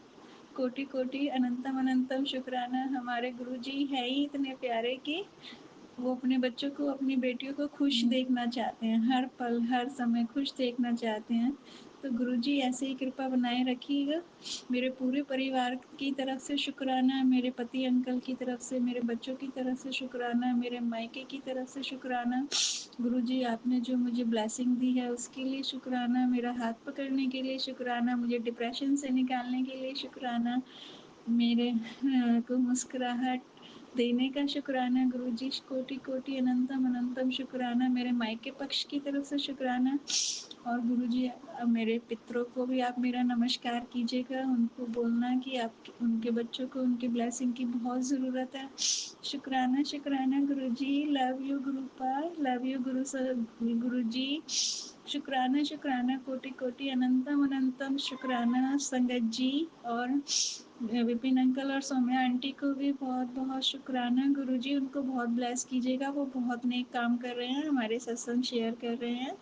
कोटि कोटि अनंतम अनंतम शुक्राना। हमारे गुरुजी है ही इतने प्यारे कि वो अपने बच्चों को, अपनी बेटियों को खुश देखना चाहते हैं, हर पल हर समय खुश देखना चाहते हैं। तो गुरुजी ऐसे ही कृपा बनाए रखिएगा। मेरे पूरे परिवार की तरफ से शुक्राना, मेरे पति अंकल की तरफ से, मेरे बच्चों की तरफ से शुक्राना, मेरे मायके की तरफ से शुक्राना। गुरुजी आपने जो मुझे ब्लेसिंग दी है उसके लिए शुक्राना, मेरा हाथ पकड़ने के लिए शुक्राना, मुझे डिप्रेशन से निकालने के लिए शुक्राना, मेरे को मुस्कुराहट देने का शुक्राना। गुरुजी कोटि कोटि अनंतम अनंतम शुक्राना, मेरे मायके पक्ष की तरफ से शुक्राना। और गुरुजी मेरे पितरों को भी आप मेरा नमस्कार कीजिएगा, उनको बोलना कि आप उनके बच्चों को उनकी ब्लेसिंग की बहुत ज़रूरत है। शुक्राना शुक्राना Guruji, love you Gurupa, love you Guruji. शुक्राना शुक्राना कोटि कोटि अनंतम अनंतम शुक्राना संगत जी, और विपिन अंकल और सौम्या आंटी को भी बहुत बहुत शुक्राना। गुरुजी उनको बहुत ब्लेस कीजिएगा, वो बहुत नेक काम कर रहे हैं, हमारे सत्संग शेयर कर रहे हैं,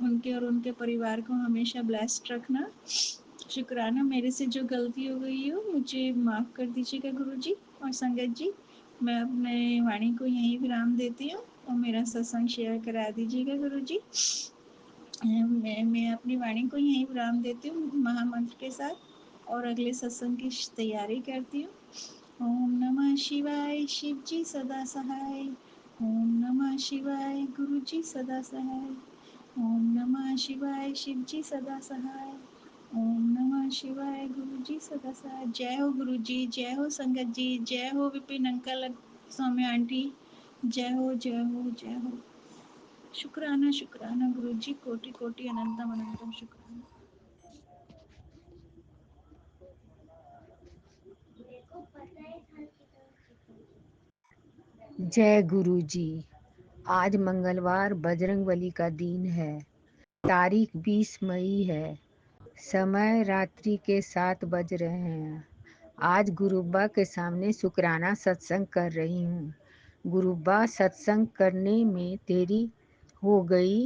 उनके और उनके परिवार को हमेशा ब्लेस्ड रखना। शुक्राना, मेरे से जो गलती हो गई हो मुझे माफ़ कर दीजिएगा गुरुजी और संगत जी। मैं अपने वाणी को यहीं विराम देती हूँ और मेरा सत्संग शेयर करा दीजिएगा गुरुजी। मैं अपनी वाणी को यहीं विराम देती हूँ महामंत्र के साथ और अगले सत्संग की तैयारी करती हूँ। ओम नमः शिवाय, शिव जी सदा सहाय। ओम नमः शिवाय, गुरु जी सदा सहाय। ओम नमः शिवाय, शिव जी सदा सहाय। ओम नमः शिवाय, गुरु जी सदा सहाय। जय हो गुरु जी, जय हो संगत जी, जय हो विपिन अंकल, सौम्या आंटी, जय हो जय हो जय हो। शुक्राना शुक्राना गुरु जी, कोटि कोटि अनंतम अनंतम शुक्राना।
जय गुरु जी। आज मंगलवार बजरंगबली का दिन है। तारीख 20 मई है। समय रात्रि के 7 बज रहे हैं। आज गुरुबा के सामने शुक्राना सत्संग कर रही हूँ। गुरुबा, सत्संग करने में देरी हो गई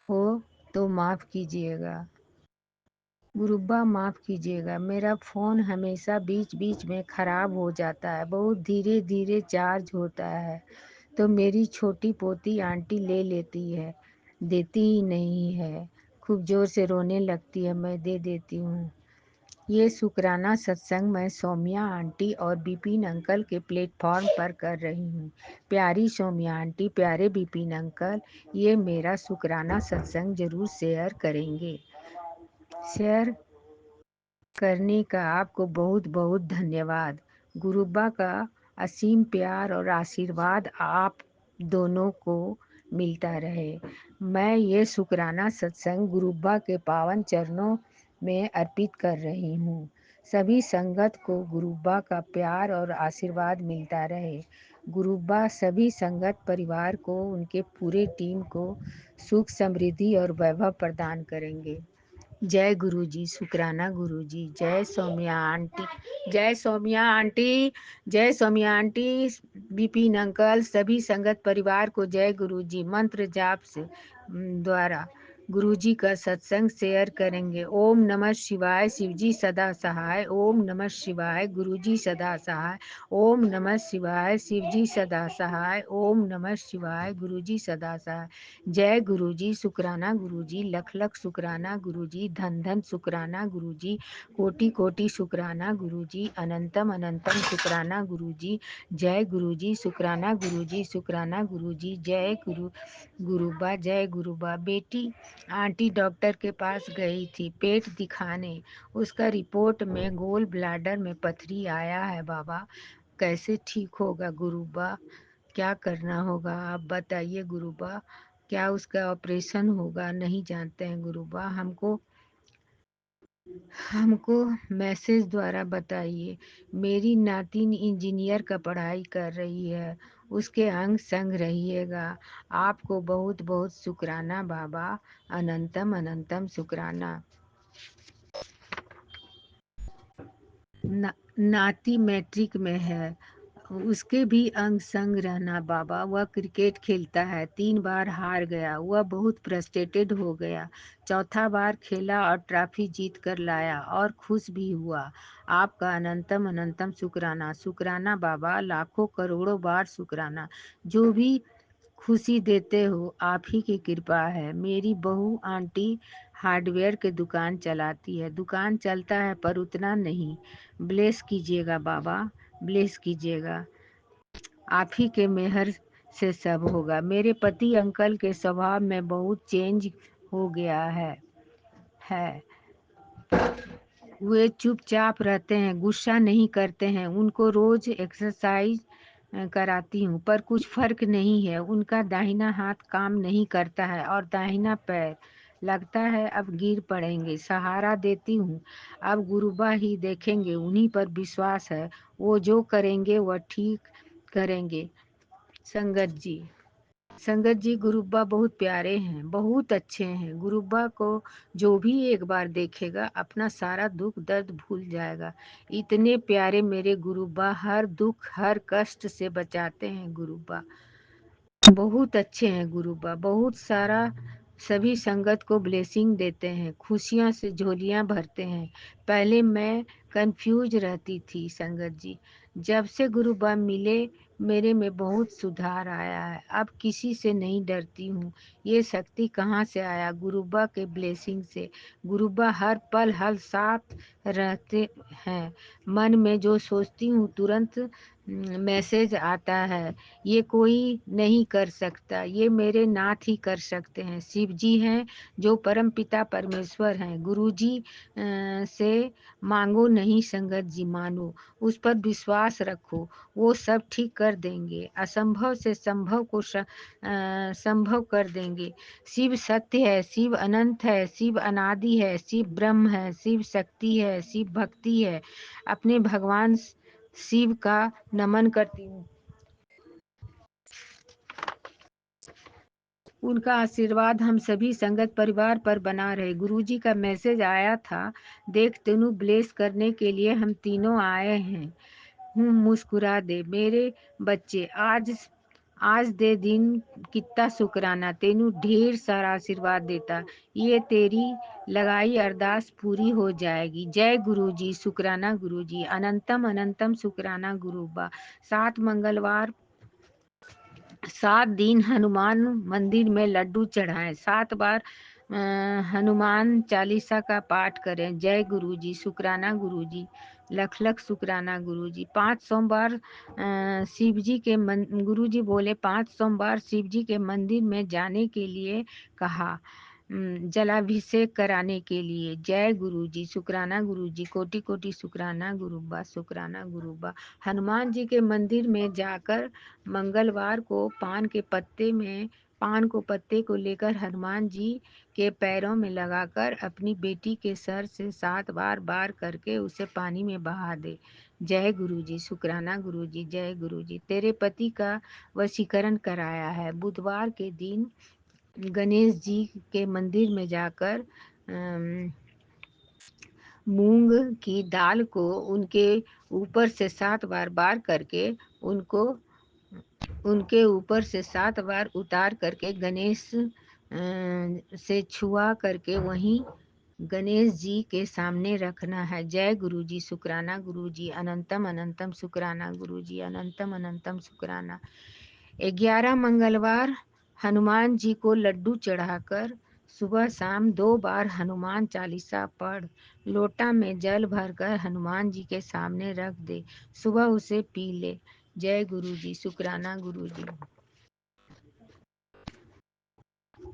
हो तो माफ़ कीजिएगा। गुरुबा, माफ़ कीजिएगा, मेरा फ़ोन हमेशा बीच बीच में ख़राब हो जाता है, बहुत धीरे धीरे चार्ज होता है, तो मेरी छोटी पोती आंटी ले लेती है, देती ही नहीं है, खूब ज़ोर से रोने लगती है, मैं दे देती हूँ। ये शुक्राना सत्संग मैं सौम्या आंटी और बिपिन अंकल के प्लेटफॉर्म पर कर रही हूँ। प्यारी सौम्या आंटी, प्यारे बिपिन अंकल, ये मेरा शुक्राना सत्संग ज़रूर शेयर करेंगे। शेयर करने का आपको बहुत बहुत धन्यवाद। गुरुबा का असीम प्यार और आशीर्वाद आप दोनों को मिलता रहे। मैं ये शुक्राना सत्संग गुरुबा के पावन चरणों में अर्पित कर रही हूँ। सभी संगत को गुरुबा का प्यार और आशीर्वाद मिलता रहे। गुरुबा सभी संगत परिवार को, उनके पूरे टीम को सुख, समृद्धि और वैभव प्रदान करेंगे। जय गुरु जी, शुक्राना गुरु जी। जय सौम्या आंटी, जय सौम्या आंटी, जय सौम्या आंटी, बिपिन अंकल, सभी संगत परिवार को जय गुरु जी। मंत्र जाप से द्वारा गुरु जी का सत्संग शेयर करेंगे। ओम नमः शिवाय, शिव जी सदा सहाय। ओम नमः शिवाय, गुरु जी सदा सहाय। ओम नमः शिवाय, शिव जी सदा सहाय। ओम नमः शिवाय, गुरु जी सदा सहाय। जय गुरु जी, शुक्राना गुरु जी, लख लख शुक्राना गुरु जी, धन धन शुक्राना गुरु जी, कोटि कोटि शुक्राना गुरु जी, अनंतम अनंतम शुक्राना गुरु जी। जय गुरु जी, शुक्राना गुरु जी, शुक्राना गुरु जी। जय गुरुबा, जय गुरुबा। बेटी आंटी डॉक्टर के पास गई थी पेट दिखाने, उसका रिपोर्ट में गोल ब्लैडर में पथरी आया है। बाबा, कैसे ठीक होगा गुरुबा? क्या करना होगा आप बताइए गुरुबा? क्या उसका ऑपरेशन होगा? नहीं जानते हैं गुरुबा, हमको मैसेज द्वारा बताइए। मेरी नातिन इंजीनियर का पढ़ाई कर रही है, उसके अंग संग रहिएगा। आपको बहुत बहुत शुक्राना बाबा, अनंतम अनंतम शुक्राना। नाती मैट्रिक में है, उसके भी अंग संग रहना बाबा। वह क्रिकेट खेलता है, 3 बार हार गया, वह बहुत फ्रस्ट्रेटेड हो गया। चौथा बार खेला और ट्रॉफी जीत कर लाया और खुश भी हुआ। आपका अनंतम अनंतम शुक्राना। शुक्राना बाबा, लाखों करोड़ों बार शुक्राना। जो भी खुशी देते हो आप ही की कृपा है। मेरी बहू आंटी हार्डवेयर की दुकान चलाती है। दुकान चलता है पर उतना नहीं। ब्लेस कीजिएगा बाबा, ब्लेस कीजिएगा। आप ही के मेहर से सब होगा। मेरे पति अंकल के स्वभाव में बहुत चेंज हो गया है। वे चुपचाप रहते हैं, गुस्सा नहीं करते हैं। उनको रोज एक्सरसाइज कराती हूँ पर कुछ फर्क नहीं है। उनका दाहिना हाथ काम नहीं करता है और दाहिना पैर लगता है अब गिर पड़ेंगे। सहारा देती हूँ, अब गुरुबा ही देखेंगे। उन्हीं पर विश्वास है, वो जो करेंगे वह ठीक करेंगे। संगत जी गुरुबा बहुत प्यारे हैं, बहुत अच्छे हैं। गुरुबा को जो भी एक बार देखेगा अपना सारा दुख दर्द भूल जाएगा। इतने प्यारे मेरे गुरुबा, हर दुख हर कष्ट से बचाते हैं। गुरुबा बहुत अच्छे हैं। गुरुबा बहुत सारा सभी संगत को ब्लेसिंग देते हैं, खुशियां से झोलियां भरते हैं। पहले मैं कंफ्यूज रहती थी संगत जी, जब से गुरुबा मिले मेरे में बहुत सुधार आया है। अब किसी से नहीं डरती हूँ। ये शक्ति कहाँ से आया? गुरुबा के ब्लेसिंग से। गुरुबा हर पल हर साथ रहते हैं। मन में जो सोचती हूँ तुरंत मैसेज आता है। ये कोई नहीं कर सकता, ये मेरे नाथ ही कर सकते हैं। शिव जी हैं जो परम पिता परमेश्वर हैं। गुरु जी से मांगो नहीं संगत जी, मानो। उस पर विश्वास रखो, वो सब ठीक कर देंगे। असंभव से संभव को संभव कर देंगे। शिव सत्य है, शिव अनंत है, शिव अनादि है, शिव ब्रह्म है, शिव शक्ति है, शिव भक्ति है। अपने भगवान शिव का नमन करती हूँ। उनका आशीर्वाद हम सभी संगत परिवार पर बना रहे। गुरुजी का मैसेज आया था, देख तेनू ब्लेस करने के लिए हम तीनों आए हैं। मुस्कुरा दे मेरे बच्चे, आज दे दिन कितना शुक्राना, तेनू ढेर सारा आशीर्वाद देता। ये तेरी लगाई अरदास पूरी हो जाएगी। जय गुरुजी, शुक्राना गुरुजी, अनंतम अनंतम शुक्राना गुरुबा। 7 दिन हनुमान मंदिर में लड्डू चढ़ाएं, 7 बार हनुमान चालीसा का पाठ करें। जय गुरुजी, शुक्राना गुरुजी, लख लख शुक्राना गुरुजी। 5 सोमवार शिव जी के गुरुजी बोले 5 सोमवार शिव जी के मंदिर में जाने के लिए कहा, जलाभिषेक कराने के लिए। जय गुरुजी, शुक्राना गुरुजी, कोटि कोटि शुक्राना गुरुबा, शुक्राना गुरुबा। हनुमान जी के मंदिर में जाकर मंगलवार को पान को पत्ते को लेकर हनुमान जी के पैरों में लगाकर अपनी बेटी के सर से 7 बार करके उसे पानी में बहा दे। जय गुरुजी, शुक्राना गुरुजी, जय गुरुजी। तेरे पति का वशीकरण कराया है। बुधवार के दिन गणेश जी के मंदिर में जाकर मूंग की दाल को उनके ऊपर से 7 बार करके उनके ऊपर से 7 बार उतार करके गणेश से छुआ करके वहीं गणेश जी के सामने रखना है। जय गुरुजी, शुक्राना गुरुजी, अनंतम अनंतम शुक्राना गुरुजी, अनंतम अनंतम शुक्राना। 11 मंगलवार हनुमान जी को लड्डू चढ़ाकर सुबह शाम 2 बार हनुमान चालीसा पढ़ लोटा में जल भरकर हनुमान जी के सामने रख दे। सुबह उसे पी ले। जय गुरुजी, शुक्राना गुरुजी।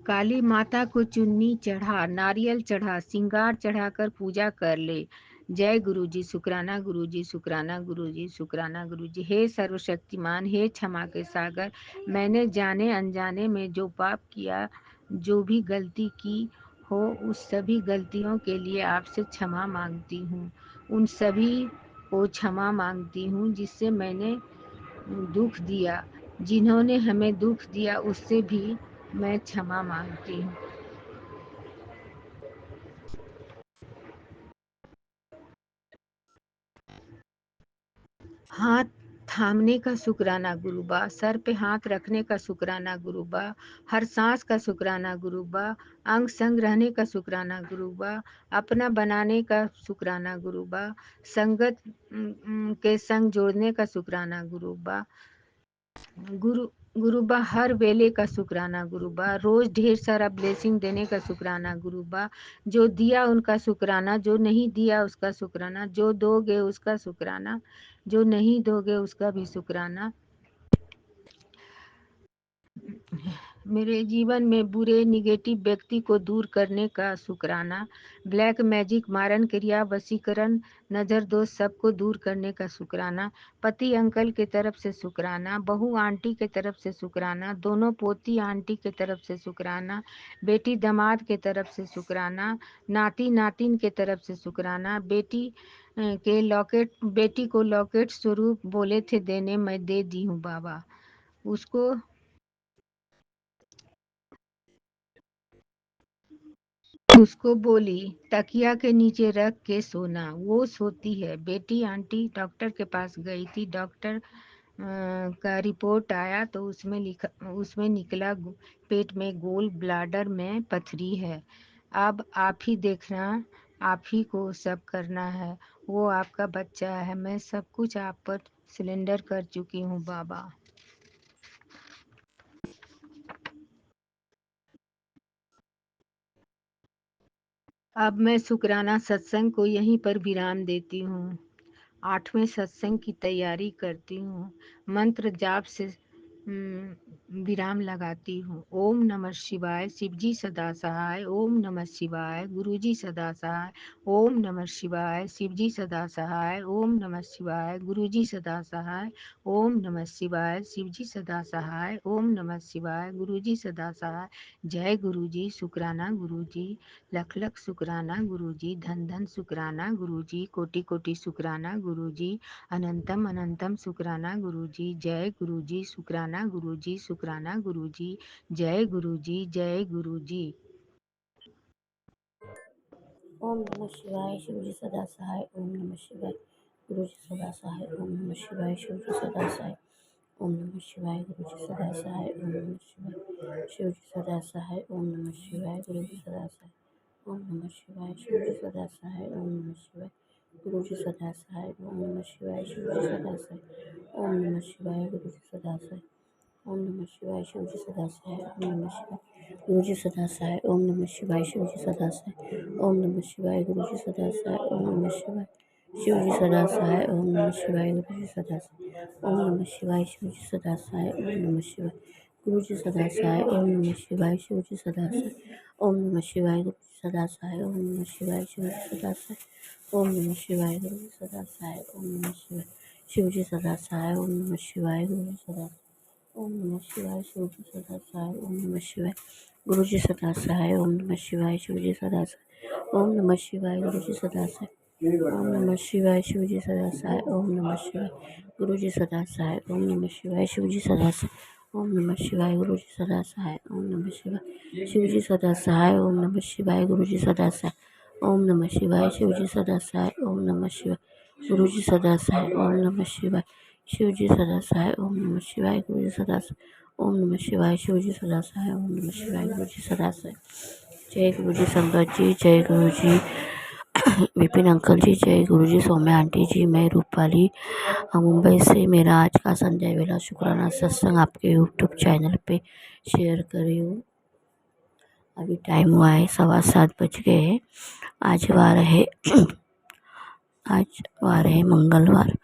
काली माता को चुन्नी चढ़ा, नारियल चढ़ा, सिंगार चढ़ाकर पूजा कर ले। जय गुरुजी, शुक्राना गुरुजी, शुक्राना गुरुजी, शुक्राना गुरुजी। हे सर्वशक्तिमान, हे क्षमा के सागर, मैंने जाने अनजाने में जो पाप किया, जो भी गलती की हो, उस सभी गलतियों के लिए आपसे क्षमा मांगती हूँ। उन सभी को क्षमा मांगती हूँ जिससे मैंने दुख दिया। जिन्होंने हमें दुख दिया उससे भी मैं क्षमा मांगती हूँ। हाथ थामने का शुक्राना गुरुबा, सर पे हाथ रखने का शुक्राना गुरुबा, हर सांस का शुक्राना गुरुबा, अंग संग रहने का शुक्राना गुरुबा, अपना बनाने का शुक्राना गुरुबा, संगत के संग जोड़ने का शुक्राना गुरुबा। गुरुबा हर वेले का शुक्राना गुरुबा, रोज ढेर सारा ब्लेसिंग देने का शुक्राना गुरुबा, जो दिया उनका शुक्राना, जो नहीं दिया उसका शुक्राना, जो दोगे उसका शुक्राना, जो नहीं दोगे उसका भी शुक्राना। मेरे जीवन में बुरे निगेटिव व्यक्ति को दूर करने का शुक्राना, ब्लैक मैजिक, मारन क्रिया, वशीकरण, नज़र दोष सबको दूर करने का शुक्राना, पति अंकल के तरफ से शुक्राना, बहू आंटी के तरफ से शुक्राना, दोनों पोती आंटी के तरफ से शुक्राना, बेटी दामाद के तरफ से शुक्राना, नाती नातिन के तरफ से शुक्राना, बेटी को लॉकेट स्वरूप बोले थे देने, मैं दे दी हूँ बाबा। उसको बोली तकिया के नीचे रख के सोना, वो सोती है। बेटी आंटी डॉक्टर के पास गई थी, डॉक्टर का रिपोर्ट आया तो उसमें निकला पेट में गोल ब्लाडर में पथरी है। अब आप ही देखना, आप ही को सब करना है, वो आपका बच्चा है, मैं सब कुछ आप पर सिलेंडर कर चुकी हूँ बाबा। अब मैं शुक्राना सत्संग को यहीं पर विराम देती हूँ। 8वें सत्संग की तैयारी करती हूँ। मंत्र जाप से विराम लगाती हूँ। ओम नमः शिवाय, शिवजी सदा सहाय। ओम नमः शिवाय, गुरुजी सदा सहाय। ओम नमः शिवाय, शिवजी सदा सहाय। ओम नमः शिवाय, गुरुजी सदा सहाय। ओम नमः शिवाय, शिवजी सदा सहाय। ओम नमः शिवाय, गुरुजी सदा सहाय। जय गुरुजी, शुक्राना गुरुजी, लख लख शुक्राना गुरुजी, धन धन शुक्राना गुरुजी, कोटि कोटि शुक्राना गुरुजी, अनंतम अनंतम शुक्राना गुरुजी। जय गुरुजी, शुक्राना गुरुजी, शुक्राना गुरुजी, जय गुरुजी, जय गुरुजी।
ओम नमः शिवाय, शिवजी सदा सहाय। ओम नमः शिवाय, गुरुजी सदा सहाय। ओम नमः शिवाय, शिवजी सदा सहाय। ओम नमः शिवाय, गुरुजी सदा सहाय। ओम नमः शिवाय, शिवजी सदा सहाय। ओम नमः शिवाय, गुरुजी सदा सहाय। ओम नमः शिवाय, शिवजी सदा सहाय। ओम नमः शिवाय, गुरुजी सदा सहाय। ओम नमः शिवाय, शिवजी सदा सहाय। ओम नमः शिवाय, गुरुजी सदा सहाय। ओम नमः शिवाय, शिवजी सदा सहाय। ओम नमः शिवाय, गुरुजी सदा सहाय। ओम नमः शिवाय, शिवजी सदा सहाय। ओम नमः शिवाय, गुरुजी सदा सहाय। ओम नमः शिवाय, शिवजी सदा सहाय। ओम नमः शिवाय, गुरुजी सदा सहाय। ओम नमः शिवाय, शिवजी सदा सहाय। ओम नमः शिवाय, गुरुजी सदा सहाय। ओम नमः शिवाय, शिवजी सदा सहाय। ओम नमः शिवाय, गुरुजी सदा सहाय। ओम नमः शिवाय, शिवजी सदा सहाय। ओम नमः शिवाय, गुरुजी सदा सहाय। ओम नमः शिवाय, शिवजी सदा सहाय। ओम नमः शिवाय, गुरुजी सदा सहाय। ओम नमः शिवाय, शिवजी सदा सहाय। ओम नमः शिवाय, गुरुजी सदा सहाय। ओम नमः शिवाय, शिवजी सदा सहाय। ओम नमः शिवाय, गुरुजी सदा सहाय। ओम नमः शिवाय, शिवजी सदा सहाय। ओम नमः शिवाय, गुरुजी सदा सहाय। ओम नमः शिवाय, शिवजी सदा सहाय। ओम नमः शिवाय, गुरुजी सदा सहाय। ओम नमः शिवाय, शिवजी सदा सहाय। ओम नमः शिवाय, गुरुजी सदा सहाय। ओम नमः शिवाय, शिवजी सदा सहाय। ओम नमः शिवाय, गुरुजी सदा सहाय। ओम नमः शिवाय, शिवजी सदा सहाय। ओम नमः शिवाय, गुरुजी सदा सहाय। ओम नमः शिवाय, शिवजी सदा सहाय। ओम नमः शिवाय, गुरुजी सदा सहाय। जय गुरुजी संगत जी, जय गुरुजी विपिन अंकल जी, जय गुरुजी सौम्या आंटी जी। मैं रूपाली मुंबई से मेरा आज का संध्या वेला शुक्राना सत्संग आपके यूट्यूब चैनल पे शेयर कर रही हूँ। अभी टाइम हुआ है 7:15 बज गए हैं। आज वार है मंगलवार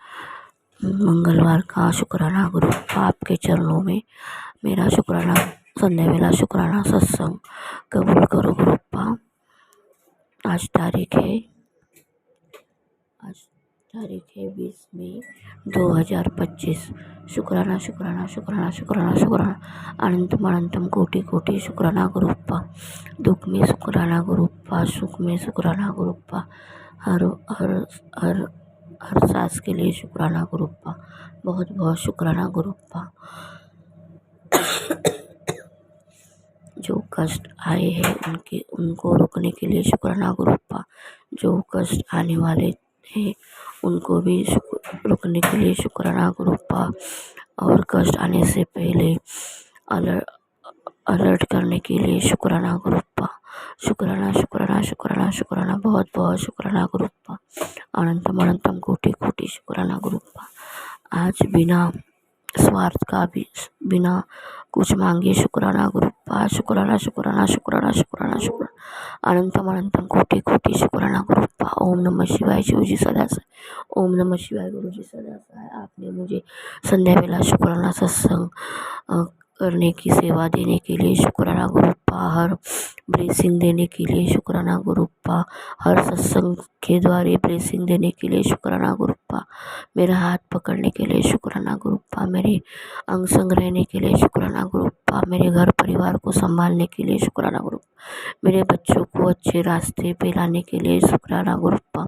का शुक्राना गुरु आपके चरणों में मेरा शुक्राना संध्या वेला शुक्राना सत्संग कबूल करो गुरुप्पा। आज तारीख है 20 मई 2025। शुक्राना शुक्राना शुक्राना शुक्राना शुक्राना अनंतम अनंतम कोटि कोटि शुक्राना गुरुप्पा। दुख में शुक्राना गुरुप्पा, सुख में शुक्राना गुरुप्पा, हर हर हर हर सांस के लिए शुक्राना गुरुप्पा। बहुत बहुत शुक्राना गुरुप्पा। जो कष्ट आए हैं उनको रोकने के लिए शुक्राना गुरुप्पा। जो कष्ट आने वाले हैं उनको भी रोकने के लिए शुक्राना गुरुप्पा। और कष्ट आने से पहले अलर्ट करने के लिए शुक्राना गुरुप्पा। शुक्राना शुक्राना शुक्राना शुक्राना बहुत बहुत शुक्राना गुरुप्पा। अनंतम अनंतम कोटि कोटि शुक्राना गुरुप्पा। आज बिना स्वार्थ का भी बिना कुछ मांगे शुक्राना गुरुप्पा शुक्राना शुक्राना शुक्राना शुक्राना शुक्राना अनंतम अनंतम कोटि कोटि शुक्राना गुरुप्पा। ओम नमः शिवाय शिवजी सदा साई। ओम नमः शिवाय गुरुजी सदा साई। आपने मुझे संध्या बेला शुक्राना सत्संग करने की सेवा देने के लिए शुक्राना गुरुप्पा। हर ब्लेसिंग देने के लिए शुक्राना गुरुप्पा। हर सत्संग के द्वारा ब्लेसिंग देने के लिए शुक्राना गुरुप्पा। मेरा हाथ पकड़ने के लिए शुक्राना गुरुप्पा। मेरे अंग संग रहने के लिए शुक्राना गुरुप्पा। मेरे घर परिवार को संभालने के लिए शुक्राना गुरुप्पा। मेरे बच्चों को अच्छे रास्ते पे लाने के लिए शुक्राना गुरुप्पा।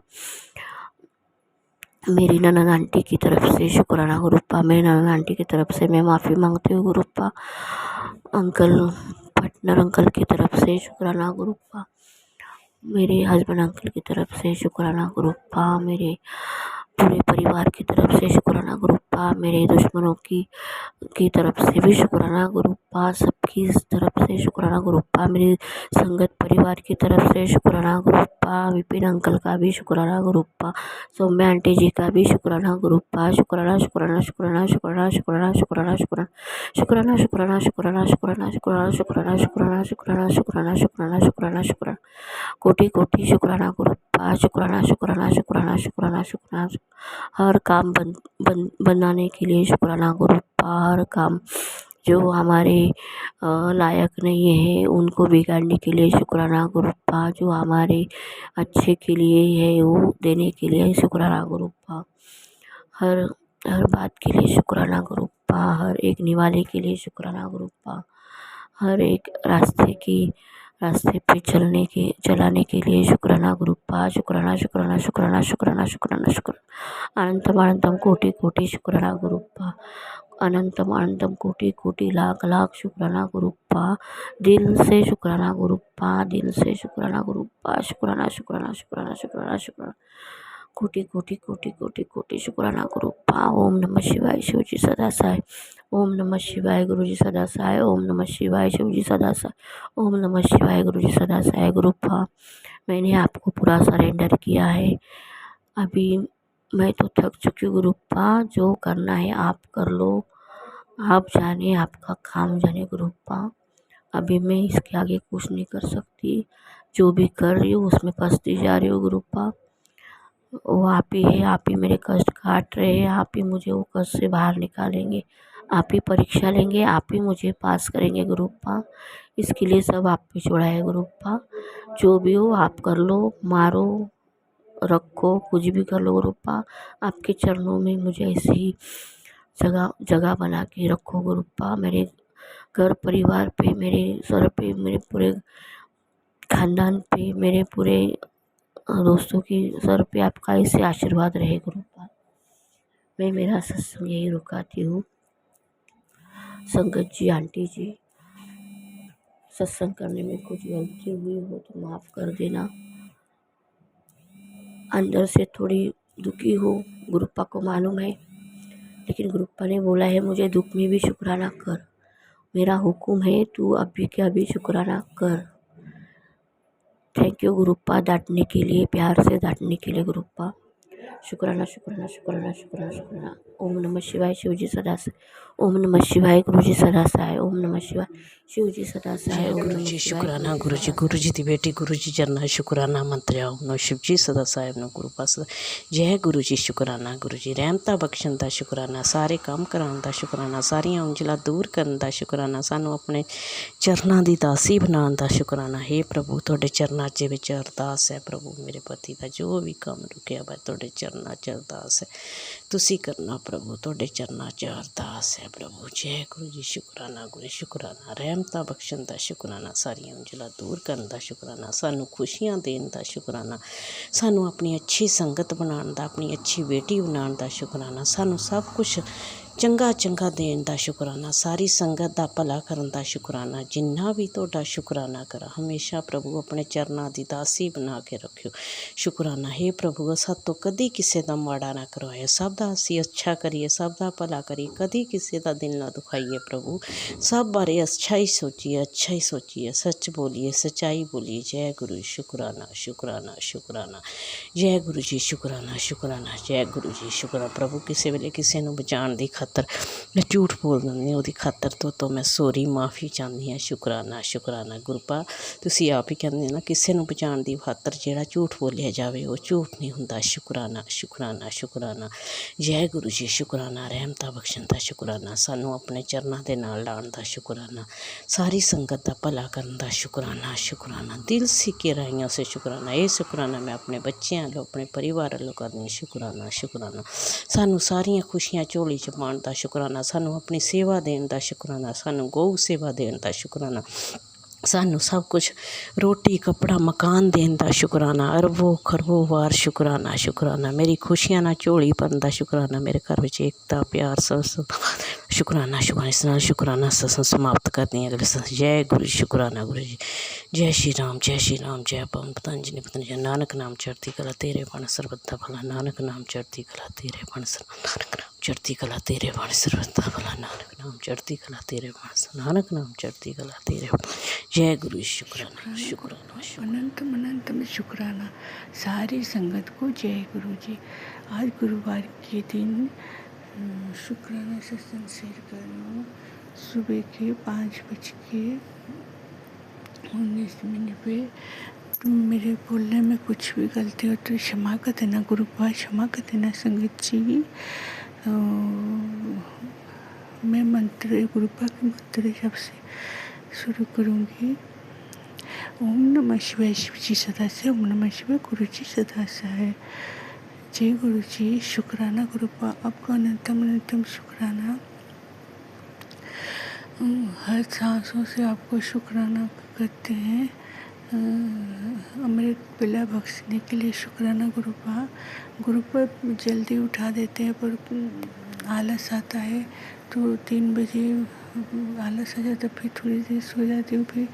मेरी ननद आंटी की तरफ से शुक्राना गुरुप्पा। मेरी ननद आंटी की तरफ से मैं माफ़ी मांगती हूँ गुरुप्पा। अंकल पार्टनर अंकल की तरफ से शुक्राना गुरुप्पा। मेरे हस्बैंड अंकल की तरफ से शुक्राना गुरुप्पा। मेरे पूरे परिवार की तरफ से शुक्राना गुरुप्पा। मेरे दुश्मनों की तरफ से भी शुक्राना गुरुप्पा। सबकी तरफ से शुक्राना गुरुप्पा। मेरी संगत परिवार की तरफ से शुक्राना गुरुप्पा। विपिन अंकल का भी शुक्राना गुरुप्पा। सौम्या आंटी जी का भी शुक्राना गुरुप्पा। शुक्राना शुक्राना शुक्राना शुक्राना शुक्राना शुक्राना शुक्राना शुक्राना शुक्राना शुक्राना शुक्राना शुक्राना शुक्राना शुक्राना शुक्राना शुक्राना शुक्राना शुक्राना शुक्राना कोटि कोटि शुक्राना गुरुप्पा। शुक्राना शुक्राना शुक्राना शुक्राना शुक्राना हर काम बनाने के लिए शुक्राना गुरुप्पा। हर काम जो हमारे लायक नहीं है उनको बिगाड़ने के लिए शुक्राना गुरुप्पा। जो हमारे अच्छे के लिए है वो देने के लिए शुक्राना गुरुप्पा। हर हर बात के लिए शुक्राना गुरुप्पा। हर एक निवाले के लिए शुक्राना गुरुप्पा। हर एक रास्ते पे चलाने के लिए शुक्राना गुरुप्पा। शुक्राना शुक्राना शुक्राना शुक्राना शुक्राना शुक्राना अनंतम अनंतम कोटि कोटि शुक्राना गुरुप्पा। अनंतम अनंतम कोटि कोटि लाख लाख शुक्राना गुरुप्पा। दिल से शुक्राना गुरुप्पा। दिल से शुक्राना गुरुप्पा। शुक्राना शुक्राना शुक्राना शुक्राना शुक्राना कोटि कोटि कोटि कोटि कोटि शुक्राना गुरुप्पा। ओम नमः शिवाय शिवजी सदा साई। ओम नमः शिवाय गुरुजी सदा साई। ओम नमः शिवाय शिवजी सदा साई। ओम नमः शिवाय गुरुजी सदा साई। गुरुप्पा मैंने आपको पूरा सरेंडर किया है। अभी मैं तो थक चुकी हूँ गुरुप्पा। जो करना है आप कर लो। आप जाने आपका काम जाने गुरुप्पा। अभी मैं इसके आगे कुछ नहीं कर सकती। जो भी कर रही हूँ उसमें फंसती जा रही हूँ गुरुप्पा। वो आप ही है। आप ही मेरे कष्ट काट रहे हैं। आप ही मुझे वो कष्ट से बाहर निकालेंगे। आप ही परीक्षा लेंगे। आप ही मुझे पास करेंगे गुरुप्पा। इसके लिए सब आप पे छोड़ा है गुरुप्पा। जो भी हो आप कर लो। मारो रखो कुछ भी कर लो गुरुप्पा। आपके चरणों में मुझे ऐसी जगह बना के रखो गुरुप्पा। मेरे घर परिवार पे मेरे सर पे मेरे पूरे खानदान पे मेरे पूरे दोस्तों की सर पे आपका ऐसे आशीर्वाद रहे गुरुप्पा। मैं मेरा सत्संग यही रुकाती हूँ। संगत जी आंटी जी सत्संग करने में कुछ गलती हुई हो तो माफ़ कर देना। अंदर से थोड़ी दुखी हो गुरुप्पा को मालूम है। लेकिन गुरुप्पा ने बोला है मुझे दुख में भी शुक्राना कर। मेरा हुक्म है तू अभी के अभी शुक्राना कर। थैंक यू गुरुप्पा डांटने के लिए प्यार से डांटने के लिए गुरुप्पा। शुक्राना शुक्राना शुक्राना शुक्राना शुक्राना। ओम नमः शिवाय शिवजी सदा साई। ओम नमः शिवाय गुरुजी सदा साई। ओम नमः शिवाय शिवजी सदा साई। ओम
गुरु
नमः
जी
शिवाय
शुक्राना गुरु जी दी बेटी गुरु जी चरना शुक्राना मंत्रिया ओम शिव जी सदा साहिब नो गुरु पास जय गुरु जी शुक्राना गुरु जी रहमता बख्शण दा शुक्राना सारे काम कराउण दा शुक्राना सारियां उंजला दूर करन दा शुक्राना सानू अपने चरना दी दासी बनाउण दा शुक्राना। हे प्रभु तुहाडे चरना च विच अरदास है प्रभु मेरे पति दा जो भी काम रुकिया वा तुहाडे चरना च अरदास है तुसी करना प्रभु तुहाडे चरना च अरदास है प्रभु। जय गुरु जी शुक्राना गुरु शुक्राना रहमता बख्शण दा शुक्राना सारियां उंजला दूर करन दा शुक्राना सानू खुशियां देण दा शुक्राना सानू अपनी अच्छी संगत बनाउण दा अपनी अच्छी बेटी बनाउण दा शुक्राना सानू सब कुछ चंगा चंगा देण दा शुक्राना सारी संगत दा भला करन दा शुक्राना। जिन्ना भी तुहाडा शुक्राना करा हमेशा प्रभु अपने चरना दी दासी बना के रखियो शुक्राना। हे प्रभु सातों कदी किसी दा माड़ा ना करवाए सब दा असीं अच्छा करिए सब दा भला करिए कदी किसी दा दिल ना दुखाइए प्रभु सब बारे अच्छा ही सोचिए सच बोलिए सच्चाई बोलिए। जय गुरु शुक्राना शुक्राना शुक्राना जय गुरु जी शुक्राना शुक्राना जय गुरु जी शुक्राना। प्रभु किसी वेले किसी नूं बचाउण दी ਖਾਤਰ ਮੈਂ ਝੂਠ ਬੋਲ ਦਿੰਦੀ ਹਾਂ, ਉਹਦੀ ਖਾਤਰ ਤੋਂ ਮੈਂ ਸੋਰੀ ਮਾਫੀ ਚਾਹੁੰਦੀ ਹਾਂ। ਸ਼ੁਕਰਾਨਾ ਸ਼ੁਕਰਾਨਾ ਗੁਰੂਪਾ, ਤੁਸੀਂ ਆਪ ਹੀ ਕਹਿੰਦੇ ਨਾ ਕਿਸੇ ਨੂੰ ਬਚਾਉਣ ਦੀ ਖਾਤਰ ਜਿਹੜਾ ਝੂਠ ਬੋਲਿਆ ਜਾਵੇ ਉਹ ਝੂਠ ਨਹੀਂ ਹੁੰਦਾ। ਸ਼ੁਕਰਾਨਾ ਸ਼ੁਕਰਾਨਾ ਸ਼ੁਕਰਾਨਾ, ਜੈ ਗੁਰੂ ਜੀ। ਸ਼ੁਕਰਾਨਾ ਰਹਿਮਤਾਂ ਬਖਸ਼ਣ ਦਾ ਸ਼ੁਕਰਾਨਾ, ਸਾਨੂੰ ਆਪਣੇ ਚਰਨਾਂ ਦੇ ਨਾਲ ਲਾਉਣ ਦਾ ਸ਼ੁਕਰਾਨਾ, ਸਾਰੀ ਸੰਗਤ ਦਾ ਭਲਾ ਕਰਨ ਦਾ ਸ਼ੁਕਰਾਨਾ ਸ਼ੁਕਰਾਨਾ, ਦਿਲ सी गहराइयों से शुकराना। ये शुकराना मैं अपने बच्चों वालों अपने परिवार वालों करनी। शुकराना शुकराना, सानू सारियां खुशियां झोली च पाउण दा शुकराना, सानू अपनी सेवा देण दा शुकराना, सानू गौ सेवा देण दा शुकराना, सानू सब कुछ रोटी कपड़ा मकान देने का शुकराना। अरबों खरबों वार शुकराना शुकराना, मेरी खुशियां ना झोली भरन दा शुकराना, मेरे घर में एकता प्यार सब शुकराना शुकराना। इस नाल शुकराना सत्संग समाप्त करनी है। अगले सत्संग जय गुरु जी। शुकराना गुरु जी। जय श्री राम जय पवन पतंजलि पतंजलि। नानक नाम चढ़ती कला तेरे बण सर्वदा भला, नानक नाम चढ़ती कला तेरे बण नानक नाम चढ़ती कला तेरे बण सर्वदा भला, नानक नाम चढ़ती कला तेरे बण, नानक नाम चढ़ती कला तेरे बण। जय गुरु जी। शुकराना शुकराना
अनंत अनंत में शुक्राना सारी संगत को। जय गुरु जी। आज गुरुवार के दिन शुक्राना सत्संग शेयर कर रही हूँ। सुबह के 5:19 पे। तो मेरे बोलने में कुछ भी गलती हो तो क्षमा कर देना गुरुपा, क्षमा कर देना संगत जी। मैं मंत्र गुरुपा के मंत्र जब से शुरू करूँगी। ओम नमः शिवाय शिव जी सदा से, ओम नमः शिवाय गुरु जी सदा से है। जय गुरु जी। शुक्राना गुरुपा, आपका अनंतम अनंतम शुक्राना। हर सांसों से आपको शुक्राना करते हैं। अमृत पिला बख्शने के लिए शुक्राना गुरुपा। गुरुपा जल्दी उठा देते हैं पर आलस आता है तो 3 बजे आलस आ जाता, फिर थोड़ी देर सो जाती हूँ, फिर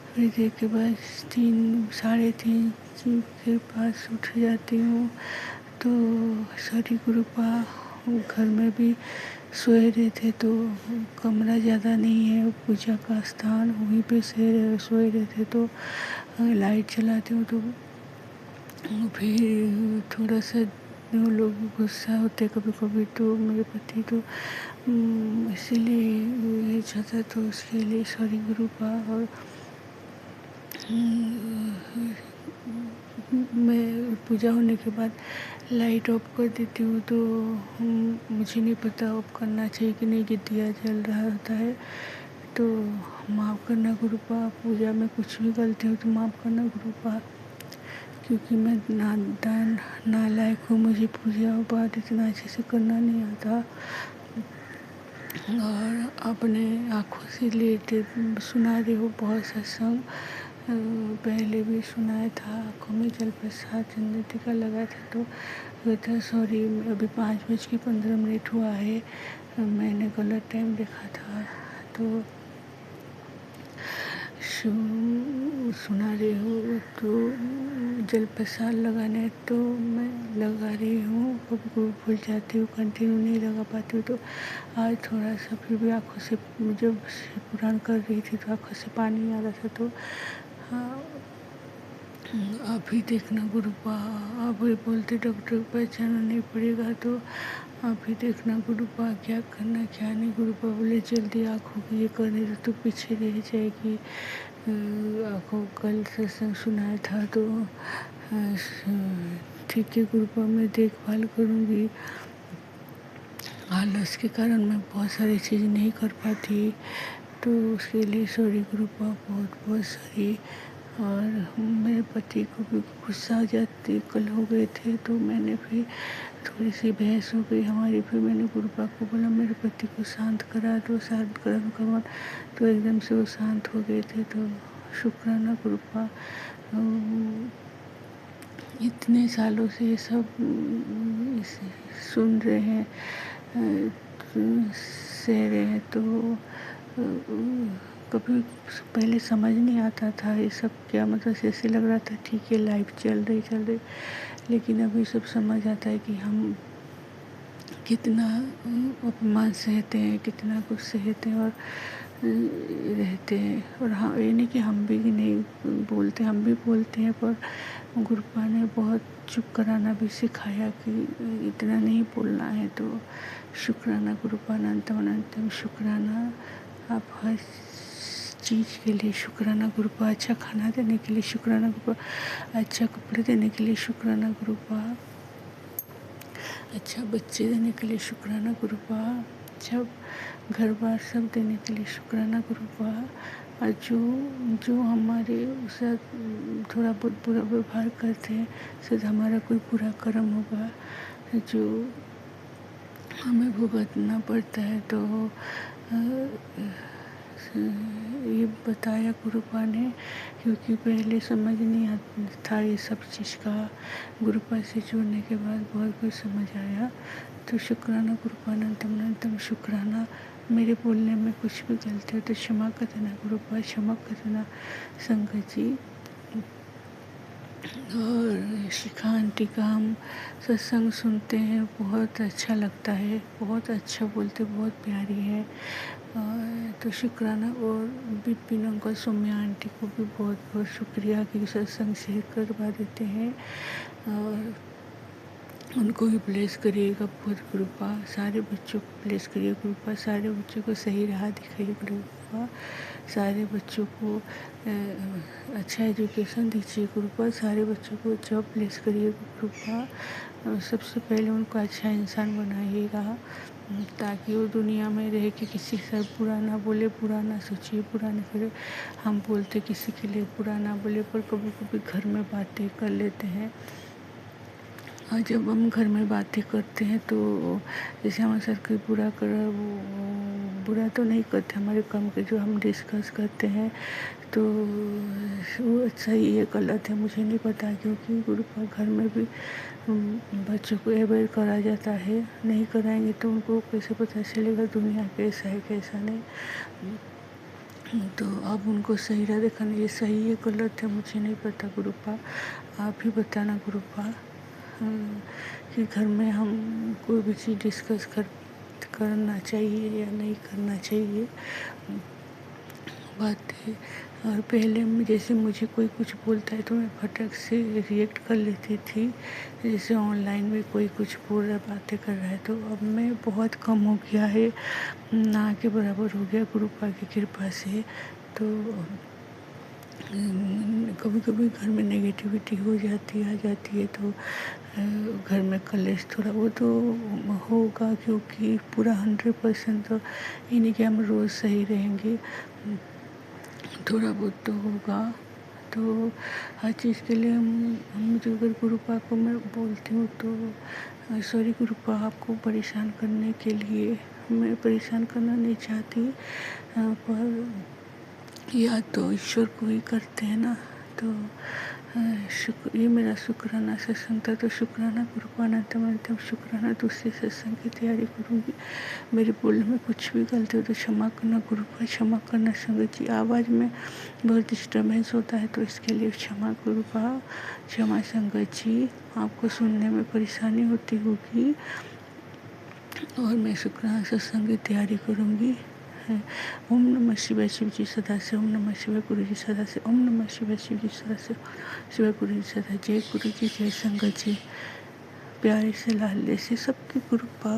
थोड़ी देर के बाद 3 साढ़े 3 के पास उठ जाती हूँ। तो सॉरी गुरुपा, घर में भी सोए रहे थे तो कमरा ज़्यादा नहीं है, पूजा का स्थान वहीं पे सोए रहे थे तो लाइट चलाती हूँ तो फिर थोड़ा सा वो लोग गुस्सा होते कभी कभी तो मेरे पति तो इसीलिए ये चाहता, तो उसके लिए सॉरी गुरुपा। और मैं पूजा होने के बाद लाइट ऑफ कर देती हूँ तो मुझे नहीं पता ऑफ करना चाहिए कि नहीं, कि दिया जल रहा होता है तो माफ़ करना गुरुपा। पूजा में कुछ भी गलती हो तो माफ़ करना गुरुपा, क्योंकि मैं नादान नालायक हूँ, मुझे पूजा पाठ इतना अच्छे से करना नहीं आता। और अपने आँखों से लेते सुना रही हो बहुत सत्संग, पहले भी सुनाया था। आँखों में जल प्रसाद चंदन टीका लगा था तो कहता सॉरी अभी 5:15 हुआ है, मैंने गलत टाइम देखा था। तो सुना रही हूँ तो जल प्रसाद लगाने तो मैं लगा रही हूँ, कभी कभी भूल जाती हूँ, कंटिन्यू नहीं लगा पाती हूँ। तो आज थोड़ा सा फिर भी आँखों से जब पुराण कर रही थी तो आँखों से पानी आ रहा था तो आप ही देखना गुरुपा। आप ही बोलते डॉक्टर को पहचाना नहीं पड़ेगा तो आप ही देखना गुरुपा, क्या करना क्या नहीं। गुरुपा बोले जल्दी आँखों की ये करने तो पीछे रह जाएगी। आँखों कल सत्संग सुनाया था तो ठीक है गुरुपा, मैं देखभाल करूँगी। आलस के कारण मैं बहुत सारी चीज़ नहीं कर पाती तो उसके लिए सॉरी गुरुपा, बहुत बहुत सॉरी। और मेरे पति को भी गुस्सा आ जाती, कल हो गए थे तो मैंने फिर थोड़ी सी बहस हो गई हमारी, फिर मैंने गुरुपा को बोला मेरे पति को शांत करा दो, शांत करा दो भगवान, तो एकदम से वो शांत हो गए थे। तो शुक्राना गुरुपा। इतने सालों से ये सब सुन रहे हैं, सह रहे हैं तो कभी पहले समझ नहीं आता था ये सब क्या मतलब, ऐसे लग रहा था ठीक है लाइफ चल रही, लेकिन अभी सब समझ आता है कि हम कितना अपमान सहते हैं, कितना कुछ सहते हैं। और
रहते हैं। और हाँ, ये नहीं कि हम भी नहीं बोलते, हम भी बोलते हैं, पर गुरुपा ने बहुत चुप कराना भी सिखाया कि इतना नहीं बोलना है। तो शुक्राना गुरुपा, अनंतम अनंतम शुक्राना। आप हर चीज़ के लिए शुक्राना गुरुपा। अच्छा खाना देने के लिए शुक्राना गुरुपा, अच्छा कपड़े देने के लिए शुक्राना गुरुपा, अच्छा बच्चे देने के लिए शुक्राना गुरुपा, अच्छा घर बार सब देने के लिए शुक्राना गुरुपा। और जो हमारे साथ थोड़ा बहुत बुरा व्यवहार करते हैं, शायद हमारा कोई बुरा कर्म होगा जो हमें भुगतना पड़ता है। तो ये बताया गुरुपा ने, क्योंकि पहले समझ नहीं आता था ये सब चीज़ का। गुरुपा से जुड़ने के बाद बहुत कुछ समझ आया। तो शुक्राना गुरुपा, अनंतम अनंतम शुक्राना। मेरे बोलने में कुछ भी गलती हो तो क्षमा कर देना गुरुपा, क्षमा कर देना संगत जी। और शिखा आंटी का हम सत्संग सुनते हैं, बहुत अच्छा लगता है, बहुत अच्छा बोलते, बहुत प्यारी है। तो शुक्राना। और बिपिन अंकल, सौम्या आंटी को भी बहुत बहुत शुक्रिया कि सत्संग शेयर करवा देते हैं। और उनको भी ब्लेस करिएगा बहुत गुरुपा। सारे बच्चों को ब्लेस करिए गुरुपा, सारे बच्चों को सही राह दिखाइए गुरुपा, सारे बच्चों को अच्छा एजुकेशन दीजिए गुरुपा, सारे बच्चों को जॉब ब्लेस करिए गुरुपा। सबसे पहले उनको अच्छा इंसान बनाइएगा, ताकि वो दुनिया में रह के किसी के साथ बुरा ना बोले, बुरा ना सोचे, बुरा ना करे। हम बोलते किसी के लिए बुरा ना बोले, पर कभी कभी घर में बातें कर लेते हैं। और जब हम घर में बातें करते हैं तो जैसे हमारे साथ कोई बुरा कर, वो बुरा तो नहीं करते, हमारे काम के जो हम डिस्कस करते हैं तो वो अच्छा ही है गलत है मुझे नहीं पता, क्योंकि गुरुपा घर में भी बच्चों को अवेयर करा जाता है। नहीं कराएंगे तो उनको कैसे पता चलेगा दुनिया कैसा है कैसा नहीं। तो अब उनको सही राह दिखाना, ये सही है गलत है मुझे नहीं पता गुरुपा, आप ही बताना गुरुपा कि घर में हम कोई भी चीज़ डिस्कस करना चाहिए या नहीं करना चाहिए बातें। और पहले जैसे मुझे कोई कुछ बोलता है तो मैं फटक से रिएक्ट कर लेती थी, जैसे ऑनलाइन में कोई कुछ बोल रहा बातें कर रहा है। तो अब मैं बहुत कम हो गया है, ना के बराबर हो गया गुरुपा की कृपा से। तो कभी कभी घर में नेगेटिविटी हो जाती आ जाती है, तो घर में कलेश थोड़ा वो तो होगा, क्योंकि पूरा 100% तो ये नहीं कि हम रोज़ सही रहेंगे, थोड़ा बहुत तो होगा। तो हर चीज़ के लिए हम जो अगर गुरुपा को मैं बोलती हूँ तो सॉरी गुरुपा, आपको परेशान करने के लिए मैं परेशान करना नहीं चाहती, पर याद तो ईश्वर को ही करते हैं ना। तो ये मेरा शुक्राना सत्संग था। तो शुक्राना गुरुपा, अनंतम अनंतम शुक्राना। दूसरे सत्संग की तैयारी करूँगी, मेरे बोलने में कुछ भी गलती हो तो क्षमा करना गुरुपा, क्षमा करना संगत जी। आवाज़ में बहुत डिस्टर्बेंस होता है तो इसके लिए क्षमा गुरुपा, क्षमा संगत जी। आपको सुनने में परेशानी होती होगी। और मैं शुक्राना सत्संग की तैयारी करूँगी। ओम नमः शिवाय, शिव जी सदा से। ओम नमः शिवाय, गुरु जी सदा से। ओम नमः शिवाय, शिव जी सदा से। शिवाय गुरु जी सदा। जय गुरु जी, जय संगत जी, प्यारे से लाले से सबकी कृपा।